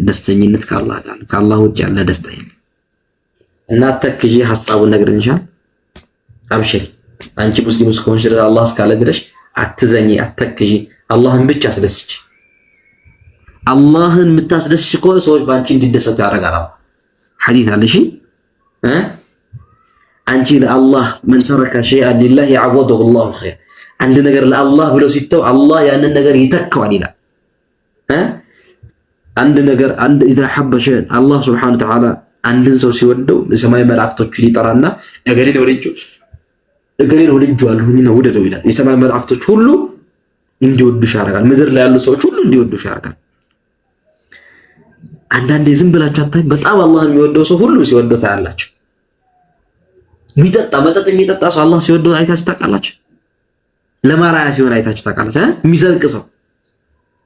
ደስተኝነት ከአላህ ጋር ነው። ከአላህ ውጭ ያለ ደስታ የለም። እና ተክጂ ሐሳቡን ነግረንሻል። አብሽሪ አንቺ ሙስሊም እስከሆንሽ አላህ እስካለ ድረስ አትዘኝ፣ አትተክጂ። አላህን ብቻ አስደስች። አላህን የምታስደስች ከሆነ ሰዎች በአንቺ እንዲደሰቱ ያደርጋል። ሐዲስ አለ። እሺ አንቺ ለአላህ من ترك شيئا لله عوضه الله خير። አንድ ነገር ለአላህ ብለው ሲተው አላህ ያንን ነገር ይተካዋል ይላል። አንድ ነገር اذا حب شيئا አላህ Subhanahu Wa Ta'ala አንድን ሰው ሲወደው የሰማይ መላእክቶችን ይጠራና እገሌን ወድጄዋለሁ እና ውደደው ይላል። የሰማይ መላእክቶች ሁሉ እንዲወዱሽ ያደርጋል። ምድር ላይ ያሉ ሰዎች ሁሉ እንዲወዱሽ ያደርጋል። አንዳንዴ ዝም ብላችሁ አታይም? በጣም አላህን የሚወደው ሰው ሁሉ ሲወደው ታያላችሁ። መጠጥ የሚጠጣ ሰው አላህ ሲወደው አይታችሁ ታውቃላችሁ? ለማራያ ሲሆን አይታችሁ ታውቃላችሁ? የሚሰርቅ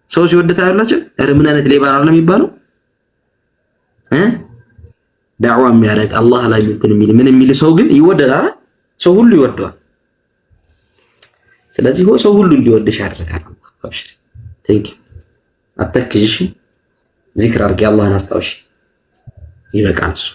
ሰው ሲወደው ታያላችሁ? ኧረ ምን አይነት ሌባ ነው የሚባለው? ዳዕዋ የሚያደርግ አላህ ላይ ምን የሚል ሰው ግን ይወደዳል። ሰው ሁሉ ይወደዋል። ስለዚህ ሰው ሁሉ እንዲወድሽ ያደርጋል። አብሽሪ ቴንክ ዩ። አተክጂሽ ዚክር አድርጊ፣ አላህን አስታውሺ። ይበቃል እሱ